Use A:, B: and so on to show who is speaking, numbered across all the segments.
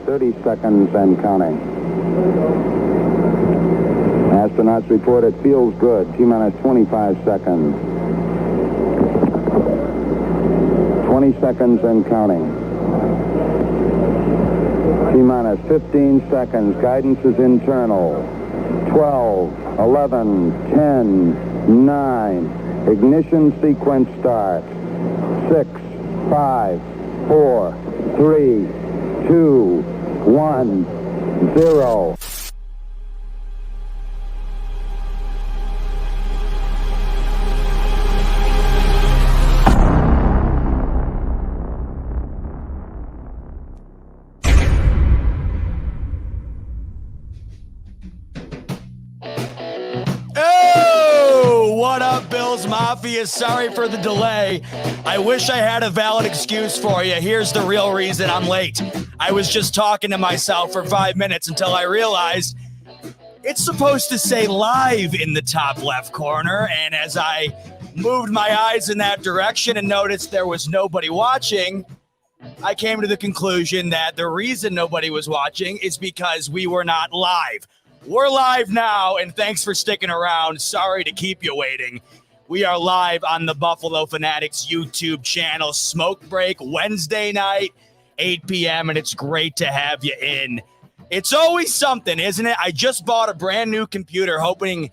A: 30 seconds and counting. Astronauts report it feels good. T-minus 25 seconds. 20 seconds and counting. T-minus 15 seconds. Guidance is internal. 12, 11, 10, 9. Ignition sequence starts. 6, 5, 4, 3, 2, 1, 0.
B: Mafia, sorry for the delay. I wish I had a valid excuse for you. Here's the real reason I'm late. I was just talking to myself for 5 minutes until I realized it's supposed to say live in the top left corner. And as I moved my eyes in that direction and noticed there was nobody watching, I came to the conclusion that the reason nobody was watching is because we were not live. We're live now, and thanks for sticking around. Sorry to keep you waiting. We are live on the Buffalo Fanatics YouTube channel. Smoke break Wednesday night, 8 p.m., and it's great to have you in. It's always something, isn't it? I just bought a brand new computer hoping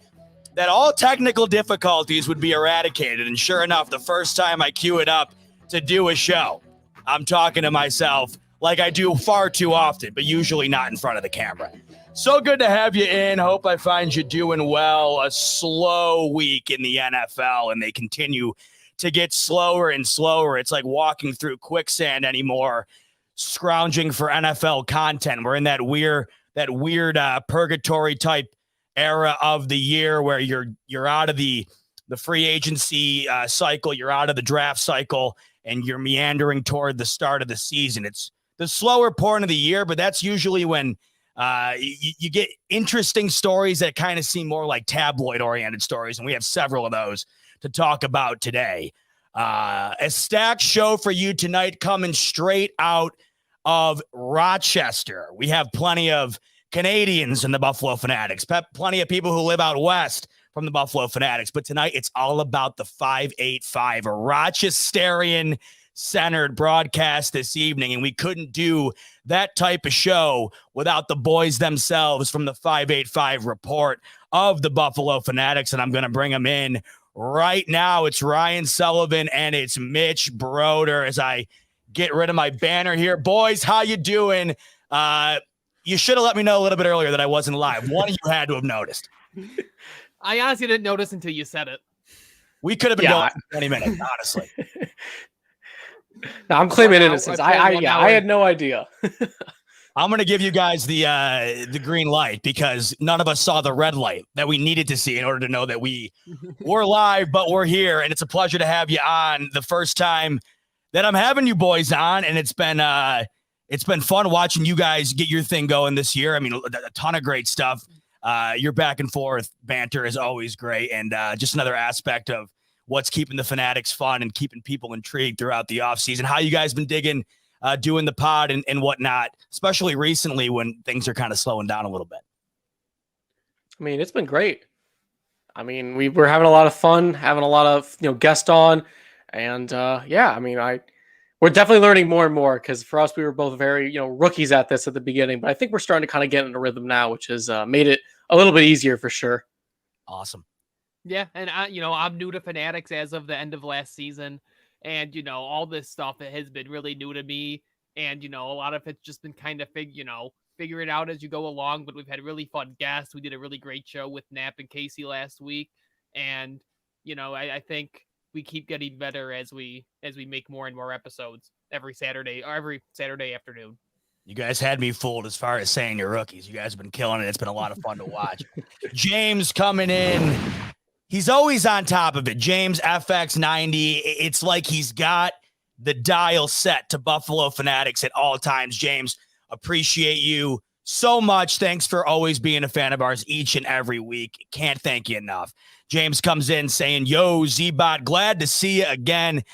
B: that all technical difficulties would be eradicated. And sure enough, the first time I queue it up to do a show, I'm talking to myself like I do far too often, but usually not in front of the camera. So good to have you in. Hope I find you doing well. A slow week in the NFL, and they continue to get slower and slower. It's like walking through quicksand anymore, scrounging for NFL content. We're in that weird purgatory type era of the year where you're out of the free agency cycle, you're out of the draft cycle, and you're meandering toward the start of the season. It's the slower part of the year, but that's usually when you get interesting stories that kind of seem more like tabloid-oriented stories, and we have several of those to talk about today. A stacked show for you tonight coming straight out of Rochester. We have plenty of Canadians in the Buffalo Fanatics, plenty of people who live out west from the Buffalo Fanatics, but tonight it's all about the 585, a Rochesterian centered broadcast this evening, and we couldn't do that type of show without the boys themselves from the 585 report of the Buffalo Fanatics, and I'm going to bring them in right now. It's Ryan Sullivan and it's Mitch Broder as I get rid of my banner here. Boys, how you doing? You should have let me know a little bit earlier that I wasn't live. One of you had to have noticed.
C: I honestly didn't notice until you said it.
B: We could have been going for 20 minutes, honestly.
D: No, I'm claiming innocence. I had no idea.
B: I'm going to give you guys the green light because none of us saw the red light that we needed to see in order to know that we were live, but we're here, and it's a pleasure to have you on. The first time that I'm having you boys on, and it's been fun watching you guys get your thing going this year. I mean, a ton of great stuff. Your back and forth banter is always great, and just another aspect of what's keeping the Fanatics fun and keeping people intrigued throughout the offseason. How you guys been digging doing the pod and whatnot, especially recently when things are kind of slowing down a little bit?
D: I mean, it's been great. I mean, we're having a lot of fun, having a lot of guests on, and I mean, we're definitely learning more and more because for us, we were both very rookies at this at the beginning, but I think we're starting to kind of get in a rhythm now, which has made it a little bit easier for sure.
B: Awesome.
C: Yeah, and I'm new to Fanatics as of the end of last season, and all this stuff has been really new to me, and a lot of it's just been kind of figure it out as you go along. But we've had really fun guests. We did a really great show with Knapp and Casey last week, and I think we keep getting better as we make more and more episodes every Saturday afternoon.
B: You guys had me fooled as far as saying you're rookies. You guys have been killing it. It's been a lot of fun to watch. James coming in. He's always on top of it. James FX90. It's like he's got the dial set to Buffalo Fanatics at all times. James, appreciate you so much. Thanks for always being a fan of ours each and every week. Can't thank you enough. James comes in saying, yo, Z-Bot, glad to see you again.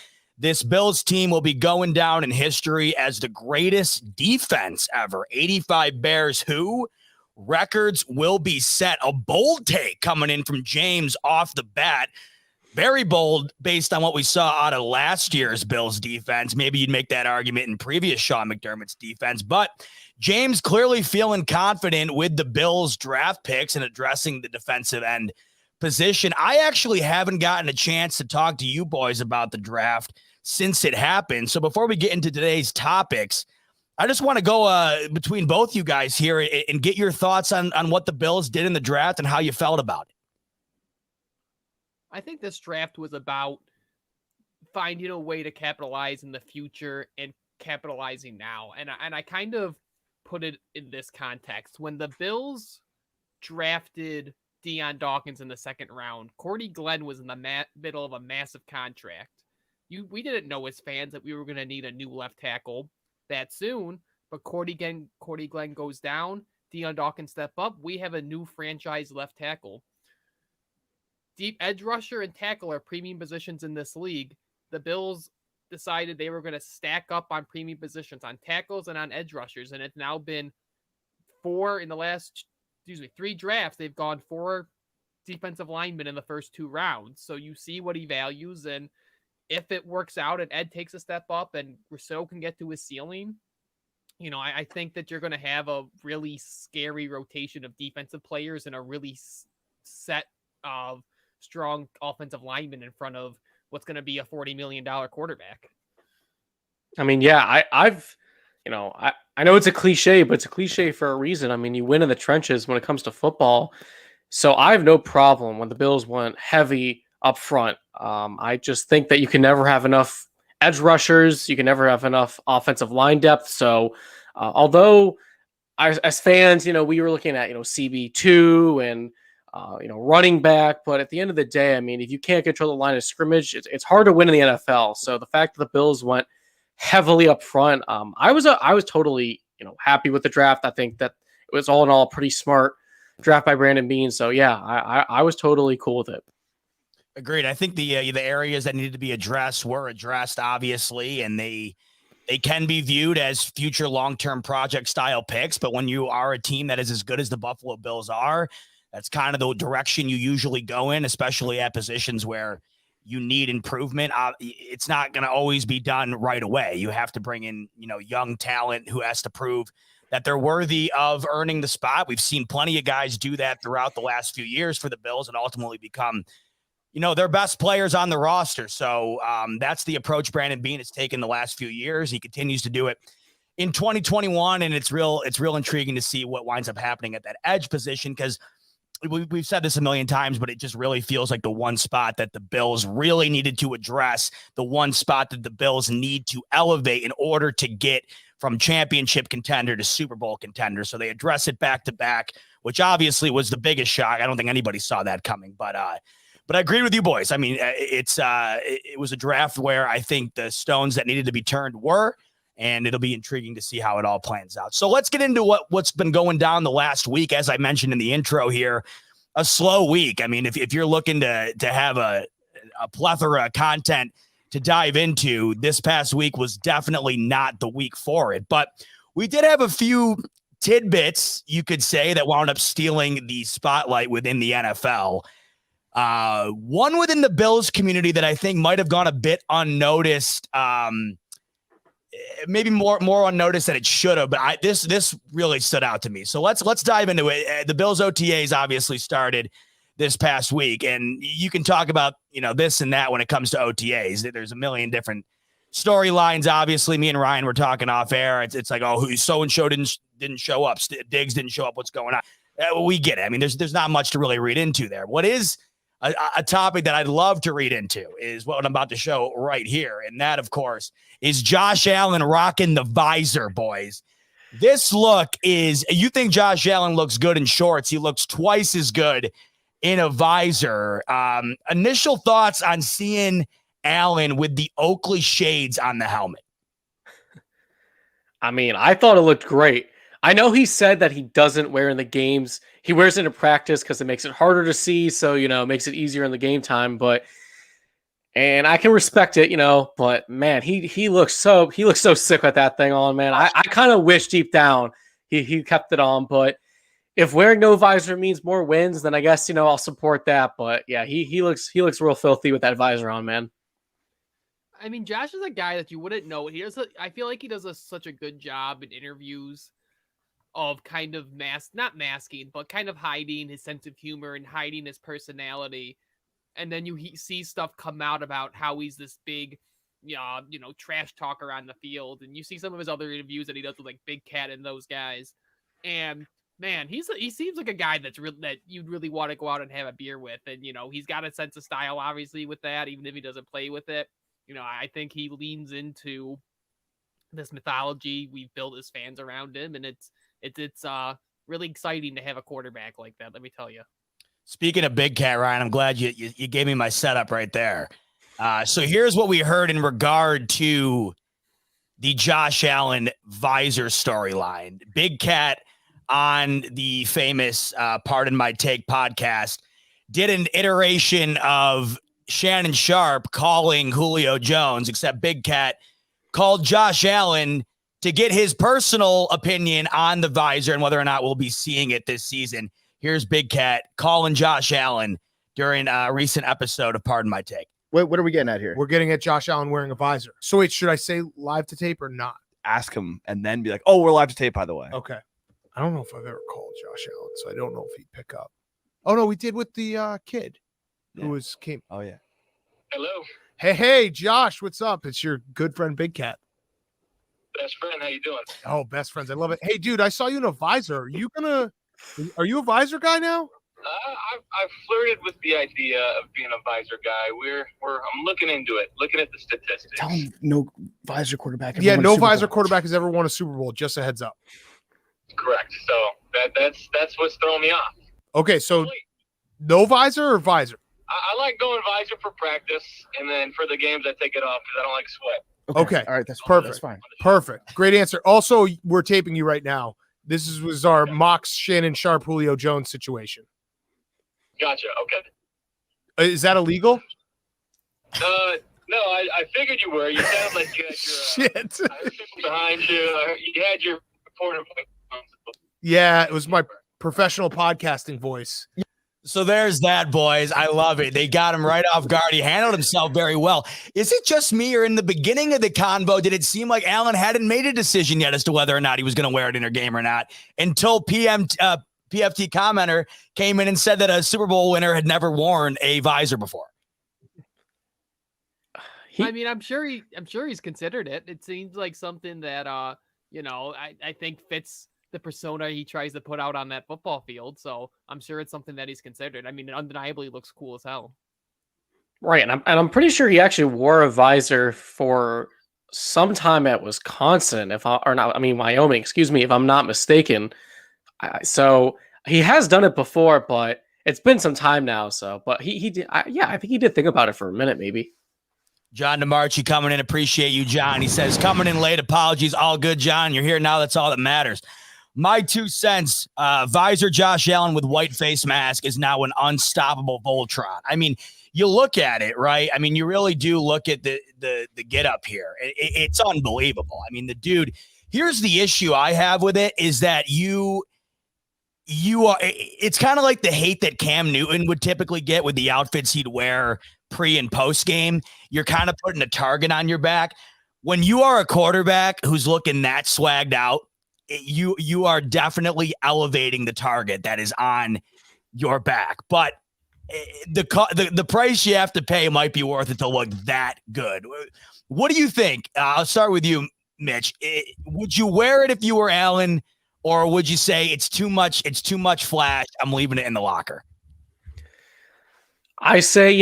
B: this Bills team will be going down in history as the greatest defense ever. 85 Bears who? Records will be set. A bold take coming in from James off the bat. Very bold based on what we saw out of last year's Bills defense. Maybe you'd make that argument in previous Sean McDermott's defense. But James clearly feeling confident with the Bills draft picks and addressing the defensive end position. I actually haven't gotten a chance to talk to you boys about the draft since it happened. So before we get into today's topics, I just want to go between both you guys here and get your thoughts on what the Bills did in the draft and how you felt about it.
C: I think this draft was about finding a way to capitalize in the future and capitalizing now. And I kind of put it in this context. When the Bills drafted Deion Dawkins in the second round, Cordy Glenn was in the middle of a massive contract. We didn't know as fans that we were going to need a new left tackle that soon, but Cordy Glenn goes down, Deion Dawkins step up. We have a new franchise left tackle. Deep edge rusher and tackle are premium positions in this league. The Bills decided they were going to stack up on premium positions, on tackles and on edge rushers, and it's now been 3 drafts. They've gone 4 defensive linemen in the first 2 rounds. So you see what he values, and if it works out and Ed takes a step up and Rousseau can get to his ceiling, I think that you're going to have a really scary rotation of defensive players and a really set of strong offensive linemen in front of what's going to be a $40 million quarterback.
D: I mean, yeah, I know it's a cliche, but it's a cliche for a reason. I mean, you win in the trenches when it comes to football. So I have no problem when the Bills went heavy up front. I just think that you can never have enough edge rushers. You can never have enough offensive line depth. So although as fans, we were looking at, CB2 and, running back. But at the end of the day, I mean, if you can't control the line of scrimmage, it's hard to win in the NFL. So the fact that the Bills went heavily up front, I was totally, happy with the draft. I think that it was all in all a pretty smart draft by Brandon Beane. So yeah, I was totally cool with it.
B: Agreed. I think the areas that needed to be addressed were addressed, obviously, and they can be viewed as future long-term project style picks. But when you are a team that is as good as the Buffalo Bills are, that's kind of the direction you usually go in, especially at positions where you need improvement. It's not going to always be done right away. You have to bring in, young talent who has to prove that they're worthy of earning the spot. We've seen plenty of guys do that throughout the last few years for the Bills and ultimately become, their best players on the roster. So that's the approach Brandon Beane has taken the last few years. He continues to do it in 2021, and it's real intriguing to see what winds up happening at that edge position, because we've said this a million times, but it just really feels like the one spot that the Bills really needed to address, the one spot that the Bills need to elevate in order to get from championship contender to Super Bowl contender. So they address it back to back, which obviously was the biggest shock. I don't think anybody saw that coming, but I agree with you boys. I mean, it was a draft where I think the stones that needed to be turned were, and it'll be intriguing to see how it all plans out. So let's get into what's been going down the last week. As I mentioned in the intro here, a slow week. I mean, if you're looking to have a plethora of content to dive into, this past week was definitely not the week for it. But we did have a few tidbits, you could say, that wound up stealing the spotlight within the NFL. One within the Bills community that I think might have gone a bit unnoticed, maybe more unnoticed than it should have, but this really stood out to me. So let's dive into it. The Bills OTAs obviously started this past week, and you can talk about, this and that when it comes to OTAs. There's a million different storylines. Obviously, me and Ryan were talking off air. It's like, oh, who so-and-so didn't show up. Diggs didn't show up. What's going on? We get it. I mean, there's not much to really read into there. What is a topic that I'd love to read into is what I'm about to show right here. And that, of course, is Josh Allen rocking the visor, boys. This look is, you think Josh Allen looks good in shorts. He looks twice as good in a visor. Initial thoughts on seeing Allen with the Oakley shades on the helmet.
D: I mean, I thought it looked great. I know he said that he doesn't wear in the games. He wears it in practice because it makes it harder to see. So, it makes it easier in the game time. But And I can respect it, but man, he looks so sick with that thing on, man. I kind of wish deep down he kept it on, but if wearing no visor means more wins, then I guess I'll support that. But yeah, he looks real filthy with that visor on, man.
C: I mean, Josh is a guy that you wouldn't know. I feel like he does such a good job in interviews of kind of not masking, but kind of hiding his sense of humor and hiding his personality. And then you see stuff come out about how he's this big, trash talker on the field. And you see some of his other interviews that he does with like Big Cat and those guys. And man, he seems like a guy that you'd really want to go out and have a beer with. And, he's got a sense of style, obviously, with that, even if he doesn't play with it. I think he leans into this mythology we've built as fans around him. And it's really exciting to have a quarterback like that. Let me tell you.
B: Speaking of Big Cat, Ryan, I'm glad you gave me my setup right there. So here's what we heard in regard to the Josh Allen visor storyline. Big Cat on the famous Pardon My Take podcast did an iteration of Shannon Shape calling Julio Jones, except Big Cat called Josh Allen to get his personal opinion on the visor and whether or not we'll be seeing it this season. Here's Big Cat calling Josh Allen during a recent episode of Pardon My Take.
E: Wait, what are we getting at here?
F: We're getting at Josh Allen wearing a visor. So wait, should I say live to tape or not?
G: Ask him and then be like, "Oh, we're live to tape, by the way."
F: Okay. I don't know if I've ever called Josh Allen, so I don't know if he'd pick up. Oh no, we did with the kid who came.
G: Oh yeah.
H: Hello.
F: Hey, Josh, what's up? It's your good friend Big Cat.
H: Best friend, how you doing?
F: Oh, best friends. I love it. Hey, dude, I saw you in a visor. Are you a visor guy now?
H: I've flirted with the idea of being a visor guy. I'm looking into it, looking at the statistics.
E: Tell him no visor quarterback.
F: Yeah, no visor quarterback has ever won a Super Bowl. Just a heads up.
H: Correct. So that's what's throwing me off.
F: Okay, so no visor or visor?
H: I like going visor for practice, and then for the games I take it off because I don't like sweat.
F: Okay.
E: All right, that's
F: perfect.
E: That's fine.
F: Perfect. Great answer. Also, we're taping you right now. This was our mock Shannon Shape Julio Jones situation.
H: Gotcha. Okay.
F: Is that illegal?
H: No, I figured you were. You sound like you had your
F: Shit.
H: behind you. You had your reporter.
F: Yeah, it was my professional podcasting voice.
B: So there's that, boys. I love it. They got him right off guard. He handled himself very well. Is it just me, or in the beginning of the convo, did it seem like Allen hadn't made a decision yet as to whether or not he was going to wear it in a game or not until PFT commenter came in and said that a Super Bowl winner had never worn a visor before?
C: I mean, I'm sure he's considered it. It seems like something that I think fits the persona he tries to put out on that football field. So I'm sure it's something that he's considered. I mean, it undeniably looks cool as hell.
D: Right, and I'm pretty sure he actually wore a visor for some time at Wisconsin, Wyoming, excuse me, if I'm not mistaken. So he has done it before, but it's been some time now. So, but he did, I think he did think about it for a minute, maybe.
B: John DeMarchi coming in. Appreciate you, John. He says, coming in late, apologies. All good, John. You're here now. That's all that matters. My 2 cents, visor Josh Allen with white face mask is now an unstoppable Voltron. I mean, you look at it, right? I mean, you really do look at the get up here. It's unbelievable. I mean, the dude, here's the issue I have with it is that you are, it's kind of like the hate that Cam Newton would typically get with the outfits he'd wear pre and post game. You're kind of putting a target on your back. When you are a quarterback who's looking that swagged out, you are definitely elevating the target that is on your back. But the price you have to pay might be worth it to look that good. What do you think? I'll start with you, Mitch. Would you wear it if you were Allen, or would you say it's too much? It's too much flash. I'm leaving it in the locker.
D: I say,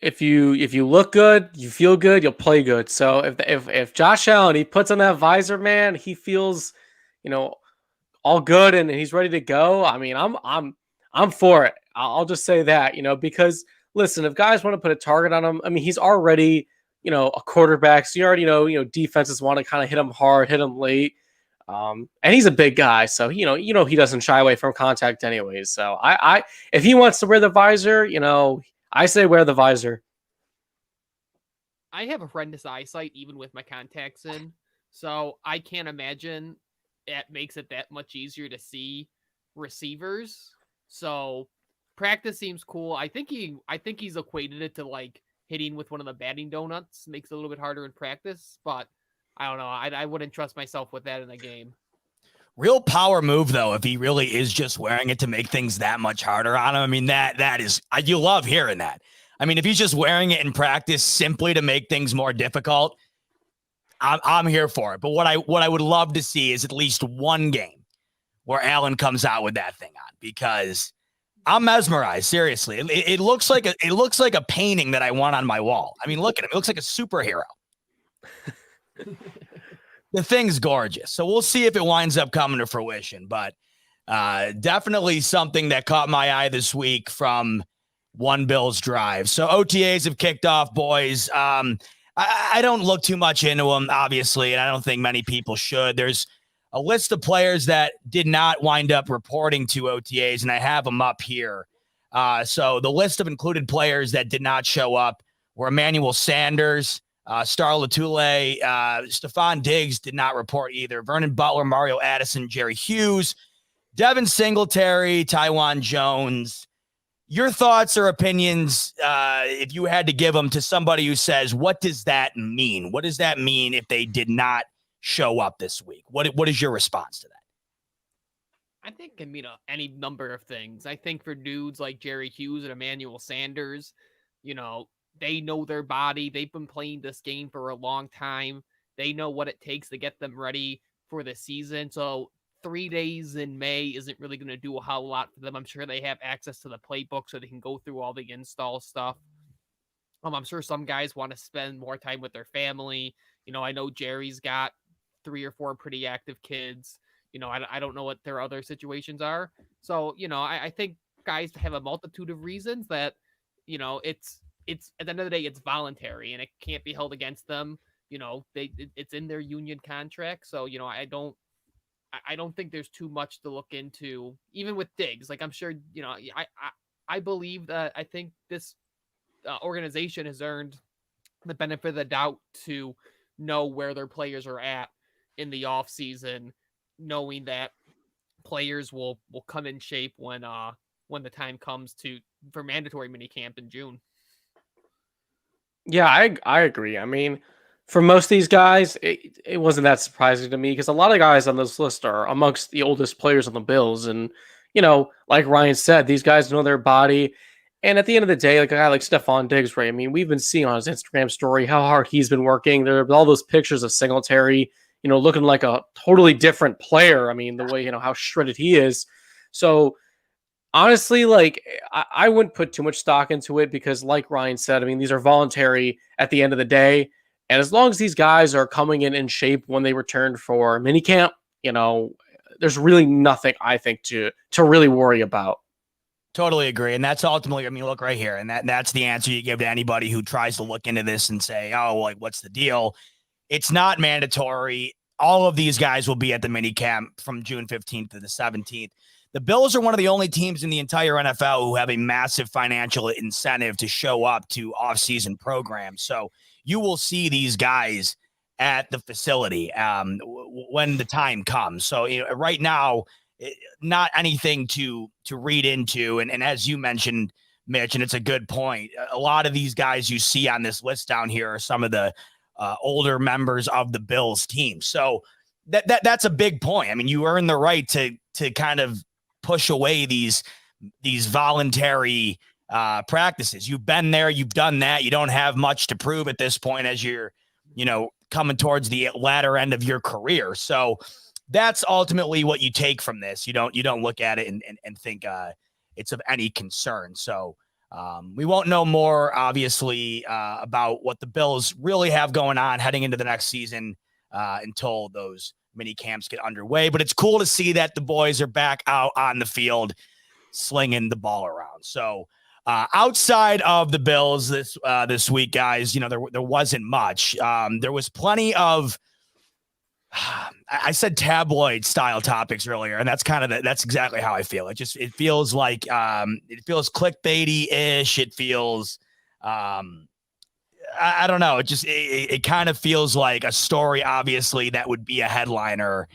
D: if you look good, you feel good, you'll play good. So if Josh Allen, he puts on that visor, man, he feels, all good and he's ready to go. I mean, I'm for it. I'll just say that, because listen, if guys want to put a target on him, I mean, he's already, a quarterback. So you already know, defenses want to kind of hit him hard, hit him late. And he's a big guy. So, he doesn't shy away from contact anyways. So if he wants to wear the visor, I say wear the visor.
C: I have horrendous eyesight even with my contacts in, so I can't imagine it makes it that much easier to see receivers. So practice seems cool. I think he's equated it to like hitting with one of the batting donuts makes it a little bit harder in practice, but I don't know. I wouldn't trust myself with that in a game.
B: Real power move, though, if he really is just wearing it to make things that much harder on him. I mean, that is, you love hearing that. I mean, if he's just wearing it in practice simply to make things more difficult, I'm here for it. But what I would love to see is at least one game where Allen comes out with that thing on, because I'm mesmerized. Seriously, it looks like a painting that I want on my wall. I mean, look at him; it looks like a superhero. The thing's gorgeous. So we'll see if it winds up coming to fruition. But definitely something that caught my eye this week from one Bills drive. So OTAs have kicked off, boys. I don't look too much into them, obviously, and I don't think many people should. There's a list of players that did not wind up reporting to OTAs, and I have them up here. So the list of included players that did not show up were Emmanuel Sanders, Star Latule, Stephon Diggs did not report either. Vernon Butler, Mario Addison, Jerry Hughes, Devin Singletary, Tywan Jones. Your thoughts or opinions, if you had to give them to somebody who says, what does that mean? What does that mean if they did not show up this week? What is your response to that?
C: I think it can mean any number of things. I think for dudes like Jerry Hughes and Emmanuel Sanders, they know their body. They've been playing this game for a long time. They know what it takes to get them ready for the season. So 3 days in May isn't really going to do a whole lot for them. I'm sure they have access to the playbook so they can go through all the install stuff. I'm sure some guys want to spend more time with their family. I know Jerry's got 3 or 4 pretty active kids. I don't know what their other situations are. So, I think guys have a multitude of reasons that, it's at the end of the day, it's voluntary and it can't be held against them. It's in their union contract. So, I don't think there's too much to look into, even with Diggs. Like, I'm sure, I believe that I think this organization has earned the benefit of the doubt to know where their players are at in the off season, knowing that players will come in shape when the time comes for mandatory minicamp in June.
D: Yeah, I agree. I mean, for most of these guys, it wasn't that surprising to me because a lot of guys on this list are amongst the oldest players on the Bills. And, like Ryan said, these guys know their body. And at the end of the day, like a guy like Stephon Diggs, right? I mean, we've been seeing on his Instagram story how hard he's been working. There are all those pictures of Singletary, looking like a totally different player. I mean, the way, how shredded he is. So, honestly, like I wouldn't put too much stock into it because, like Ryan said, I mean, these are voluntary at the end of the day. And as long as these guys are coming in shape when they return for minicamp, there's really nothing I think to really worry about.
B: Totally agree. And that's ultimately, I mean, look right here. And that's the answer you give to anybody who tries to look into this and say, oh, like, what's the deal? It's not mandatory. All of these guys will be at the minicamp from June 15th to the 17th. The Bills are one of the only teams in the entire NFL who have a massive financial incentive to show up to off-season programs. So you will see these guys at the facility when the time comes. So right now, not anything to read into. And as you mentioned, Mitch, and it's a good point, a lot of these guys you see on this list down here are some of the older members of the Bills team. So that's a big point. I mean, you earn the right to kind of push away these voluntary practices. You've been there, you've done that. You don't have much to prove at this point as you're, coming towards the latter end of your career. So that's ultimately what you take from this. You don't look at it and think it's of any concern. So we won't know more, obviously, about what the Bills really have going on heading into the next season until those mini camps get underway. But it's cool to see that the boys are back out on the field slinging the ball around. So outside of the Bills this week, guys, there wasn't much. There was plenty of I said tabloid style topics earlier, and that's that's exactly how I feel. It feels like it feels clickbaity ish. It feels I don't know. It kind of feels like a story, obviously, that would be a headliner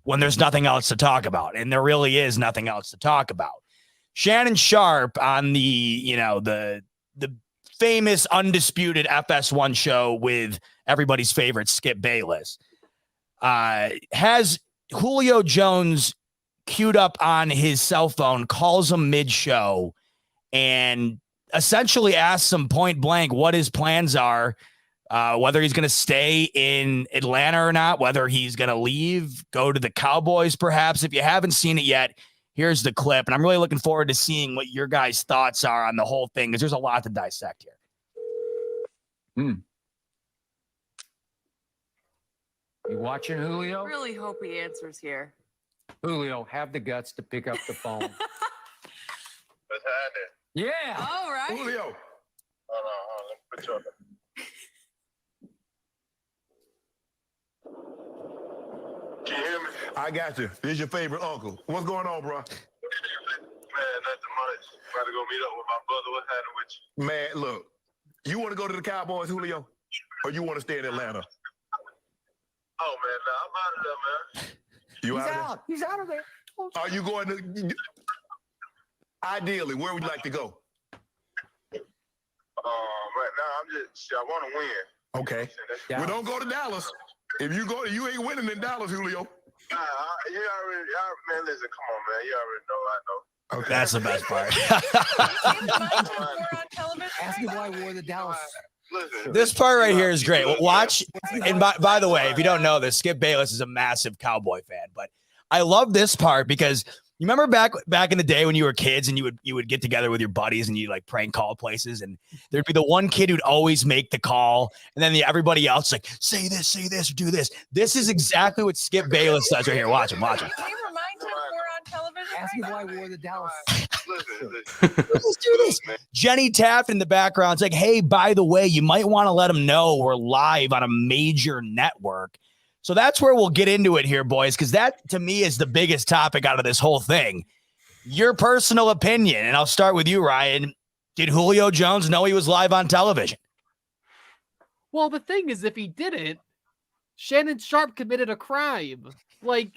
B: when there's nothing else to talk about. And there really is nothing else to talk about. Shannon Sharpe on the famous undisputed FS1 show with everybody's favorite Skip Bayless has Julio Jones queued up on his cell phone, calls him mid-show, and essentially asks him point blank what his plans are, whether he's going to stay in Atlanta or not, whether he's going to leave, go to the Cowboys perhaps. If you haven't seen it yet, here's the clip, and I'm really looking forward to seeing what your guys' thoughts are on the whole thing, because there's a lot to dissect here.
I: You watching, Julio?
J: I really hope he answers here.
I: Julio, have the guts to pick up the phone.
H: What's happening?
I: Yeah.
J: All right.
H: Julio. Hold on. Let me put you on. Can you hear me?
K: I got you. This is your favorite uncle. What's going on, bro?
H: Man, nothing much. About to go meet up with my brother. What's happening with you?
K: Man, look. You want to go to the Cowboys, Julio? Or you want to stay in Atlanta?
H: Oh, man, nah, I'm out of there, man.
K: You
I: He's
K: out of
I: out. He's out of there.
K: there? Are you going to... Ideally, where would you like to go?
H: Right now, I want to win.
K: Okay.
I: Yeah.
K: Well, don't go to Dallas. If you go, you ain't winning in Dallas, Julio.
H: Man, listen, come on, man. You already know I know.
K: Okay.
B: That's the best part.
I: Ask him why I wore the Dallas.
H: Listen.
B: This part right here is great. Watch. And by the way, if you don't know this, Skip Bayless is a massive Cowboy fan, but I love this part because you remember back in the day when you were kids and you would get together with your buddies and you like prank call places, and there'd be the one kid who'd always make the call, and then everybody else like say this, or do this. This is exactly what Skip Bayless does right here. Watch him.
J: Can you remind him we're on television?
I: Ask him why I wore the Dallas.
H: Listen.
B: Let's do this. Jenny Taft in the background. It's like, hey, by the way, you might want to let them know we're live on a major network. So that's where we'll get into it here, boys, because that, to me, is the biggest topic out of this whole thing. Your personal opinion, and I'll start with you, Ryan. Did Julio Jones know he was live on television?
C: Well, the thing is, if he didn't, Shannon Sharpe committed a crime. Like,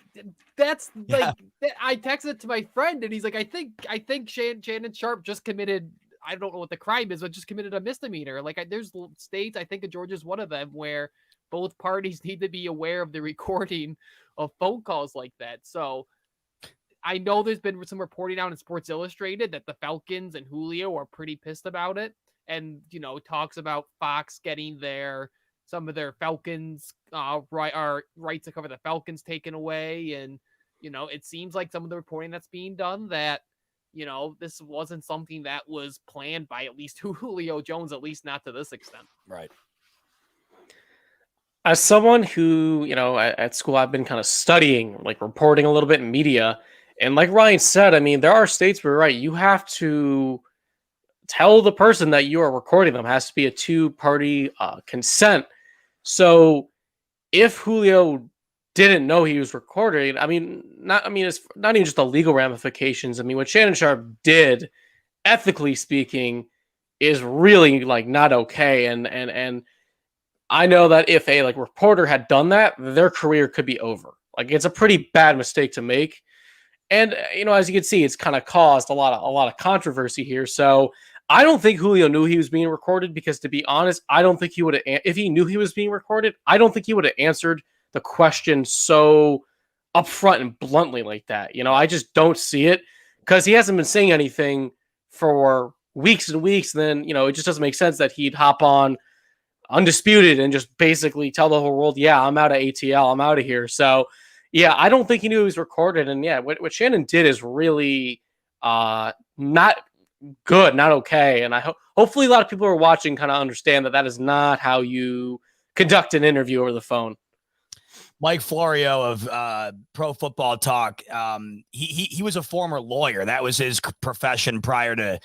C: that's like, I texted it to my friend, and he's like, I think Shannon Sharpe just committed, I don't know what the crime is, but just committed a misdemeanor. Like, there's states, I think Georgia's one of them, where both parties need to be aware of the recording of phone calls like that. So I know there's been some reporting out in Sports Illustrated that the Falcons and Julio are pretty pissed about it. And, talks about Fox getting some of their Falcons rights to cover the Falcons taken away. And, it seems like some of the reporting that's being done that, this wasn't something that was planned by at least Julio Jones, at least not to this extent.
B: Right.
D: As someone who, at school, I've been kind of studying, like reporting a little bit in media. And like Ryan said, I mean, there are states where, right, you have to tell the person that you are recording them. It has to be a two-party consent. So if Julio didn't know he was recording, it's not even just the legal ramifications. I mean, what Shannon Sharpe did, ethically speaking, is really like not okay. And I know that if a reporter had done that, their career could be over. Like, it's a pretty bad mistake to make. And, as you can see, it's kind of caused a lot of controversy here. So I don't think Julio knew he was being recorded, because, to be honest, I don't think he would have, if he knew he was being recorded, I don't think he would have answered the question so upfront and bluntly like that. I just don't see it, because he hasn't been saying anything for weeks and weeks. Then, it just doesn't make sense that he'd hop on Undisputed and just basically tell the whole world, yeah, I'm out of ATL, I'm out of here. So, yeah, I don't think he knew he was recorded. And yeah, what Shannon did is really not good, not okay. And hopefully a lot of people who are watching kind of understand that is not how you conduct an interview over the phone.
B: Mike Florio of Pro Football Talk, he was a former lawyer. That was his profession prior to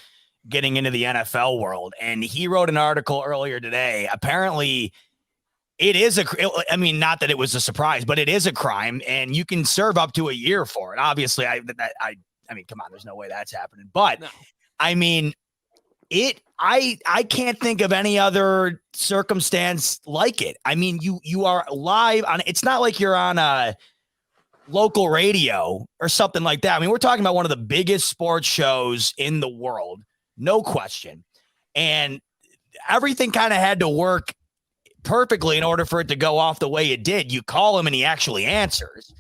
B: getting into the NFL world. And he wrote an article earlier today. Apparently, it is not that it was a surprise, but it is a crime, and you can serve up to a year for it. Obviously, I mean, come on, there's no way that's happening. But, no. I mean, I can't think of any other circumstance like it. I mean, you are live on, it's not like you're on a local radio or something like that. I mean, we're talking about one of the biggest sports shows in the world, no question. And everything kind of had to work perfectly in order for it to go off the way it did. You call him and he actually answers,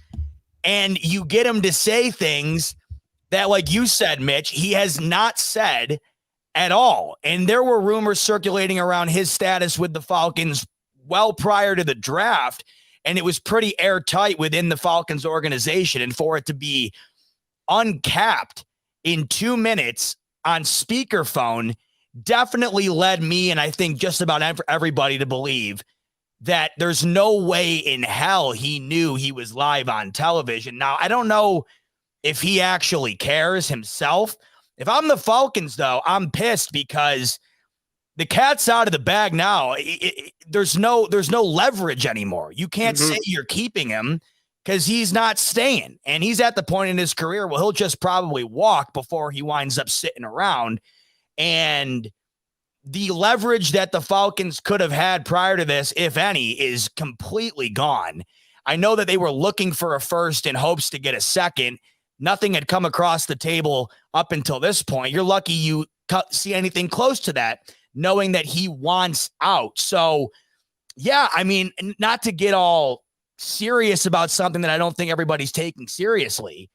B: and you get him to say things that, like you said, Mitch, he has not said at all. And there were rumors circulating around his status with the Falcons well prior to the draft, and it was pretty airtight within the Falcons organization. And for it to be uncapped in 2 minutes on speakerphone definitely led me, and I think just about everybody, to believe that there's no way in hell he knew he was live on television. Now, I don't know if he actually cares himself. If I'm the Falcons, though, I'm pissed because the cat's out of the bag now. There's no leverage anymore. You can't say you're keeping him because he's not staying. And he's at the point in his career where he'll just probably walk before he winds up sitting around. And the leverage that the Falcons could have had prior to this, if any, is completely gone. I know that they were looking for a first in hopes to get a second. Nothing had come across the table up until this point. You're lucky you see anything close to that, knowing that he wants out. So, yeah, I mean, not to get all serious about something that I don't think everybody's taking seriously,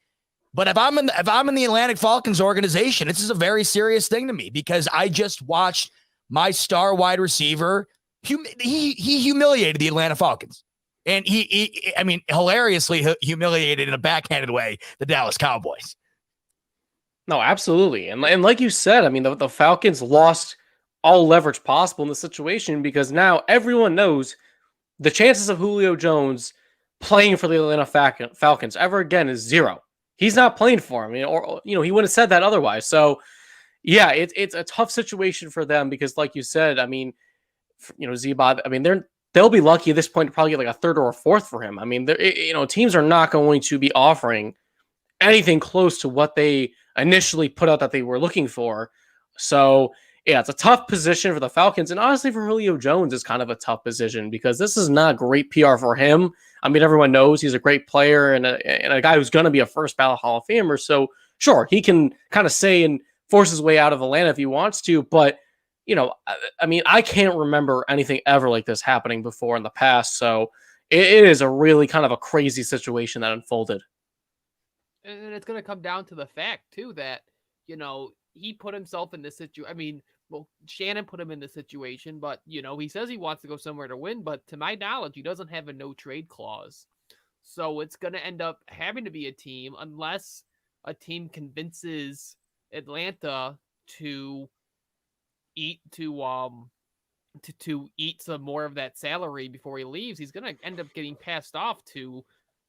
B: but if I'm in the Atlantic Falcons organization, this is a very serious thing to me, because I just watched my star wide receiver. He humiliated the Atlanta Falcons. And he I mean, hilariously humiliated in a backhanded way the Dallas Cowboys.
D: No, absolutely. And like you said, I mean, the Falcons lost all leverage possible in the situation, because now everyone knows the chances of Julio Jones playing for the Atlanta Falcons ever again is zero. He's not playing for him, or he wouldn't have said that otherwise. So, yeah, it's a tough situation for them, because, like you said, I mean, Z-Bod, I mean, they'll be lucky at this point to probably get like a third or a fourth for him. I mean, teams are not going to be offering anything close to what they initially put out that they were looking for. So, yeah, it's a tough position for the Falcons. And honestly, for Julio Jones, it's kind of a tough position, because this is not great PR for him. I mean, everyone knows he's a great player and a guy who's going to be a first ballot Hall of Famer. So, sure, he can kind of say and force his way out of Atlanta if he wants to. But, I mean, I can't remember anything ever like this happening before in the past. So it is a really kind of a crazy situation that unfolded.
C: And it's going to come down to the fact, too, that, he put himself in this situation. I mean, well, Shannon put him in this situation, but, he says he wants to go somewhere to win. But to my knowledge, he doesn't have a no trade clause. So it's going to end up having to be a team, unless a team convinces Atlanta to eat some more of that salary before he leaves. He's going to end up getting passed off to,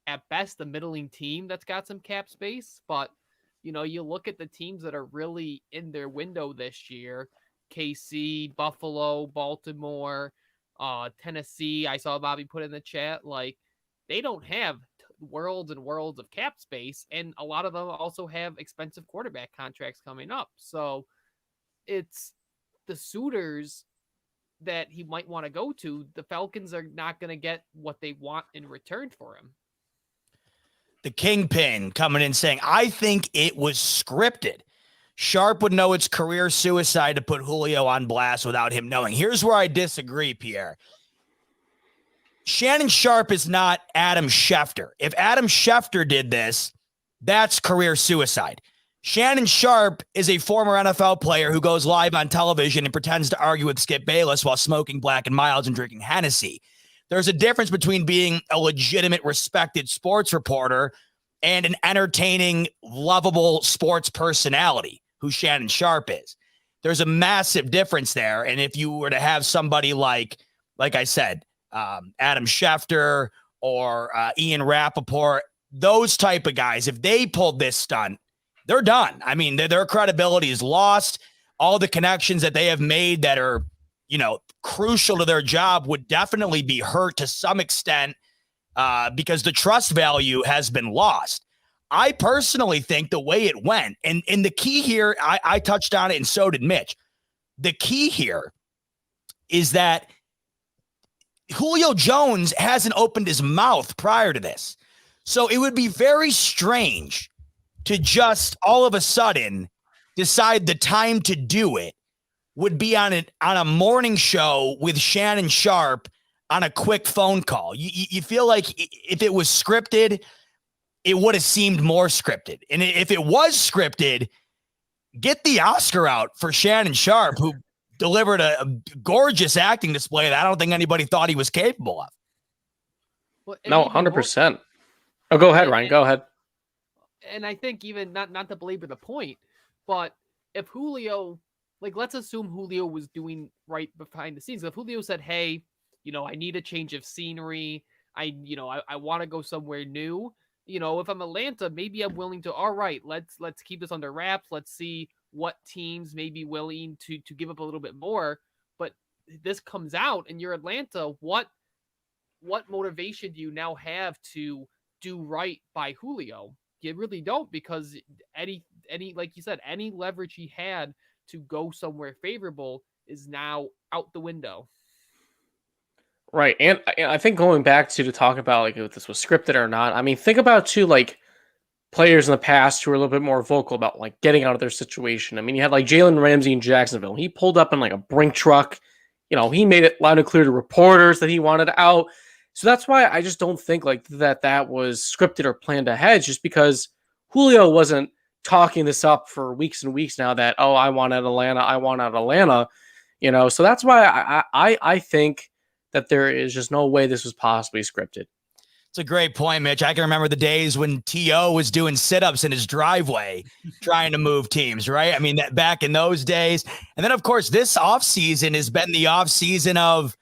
C: at best, a middling team that's got some cap space. But, you look at the teams that are really in their window this year: KC, Buffalo, Baltimore, Tennessee. I saw Bobby put in the chat, like, they don't have worlds and worlds of cap space, and a lot of them also have expensive quarterback contracts coming up. So it's the suitors that he might want to go to. The Falcons are not going to get what they want in return for him.
B: The Kingpin coming in saying, I think it was scripted. Sharp would know it's career suicide to put Julio on blast without him knowing. Here's where I disagree, Pierre. Shannon Sharp is not Adam Schefter. If Adam Schefter did this, that's career suicide. Shannon Sharp is a former NFL player who goes live on television and pretends to argue with Skip Bayless while smoking Black and Milds and drinking Hennessy. There's a difference between being a legitimate, respected sports reporter and an entertaining, lovable sports personality, who Shannon Sharp is. There's a massive difference there. And if you were to have somebody like I said, Adam Schefter or Ian Rappaport, those type of guys, if they pulled this stunt, they're done. I mean, their credibility is lost. All the connections that they have made that are, crucial to their job would definitely be hurt to some extent because the trust value has been lost. I personally think the way it went, and the key here, I touched on it and so did Mitch. the key here is that Julio Jones hasn't opened his mouth prior to this. So it would be very strange to just all of a sudden decide the time to do it would be on a morning show with Shannon Shape on a quick phone call. You feel like if it was scripted, it would have seemed more scripted. And if it was scripted, get the Oscar out for Shannon Shape, who delivered a gorgeous acting display that I don't think anybody thought he was capable of.
C: Well,
D: No, 100%. Oh, go ahead, Ryan. Go ahead.
C: And I think even not to belabor the point, but if Julio, like, let's assume Julio was doing right behind the scenes. If Julio said, hey, I need a change of scenery. I want to go somewhere new. If I'm Atlanta, maybe I'm willing to, all right, let's keep this under wraps. Let's see what teams may be willing to give up a little bit more. But this comes out and you're Atlanta. What motivation do you now have to do right by Julio? You really don't, because any like you said, any leverage he had to go somewhere favorable is now out the window.
D: Right. And I think going back to talk about like if this was scripted or not, I mean, think about too, like players in the past who were a little bit more vocal about like getting out of their situation. I mean, you had like Jalen Ramsey in Jacksonville. He pulled up in like a brink truck. He made it loud and clear to reporters that he wanted out. So that's why I just don't think like that was scripted or planned ahead, just because Julio wasn't talking this up for weeks and weeks now that, oh, I want out Atlanta. So that's why I think that there is just no way this was possibly scripted.
B: It's a great point, Mitch. I can remember the days when T.O. was doing sit-ups in his driveway trying to move teams, right? I mean, that back in those days. And then, of course, this offseason has been the offseason of,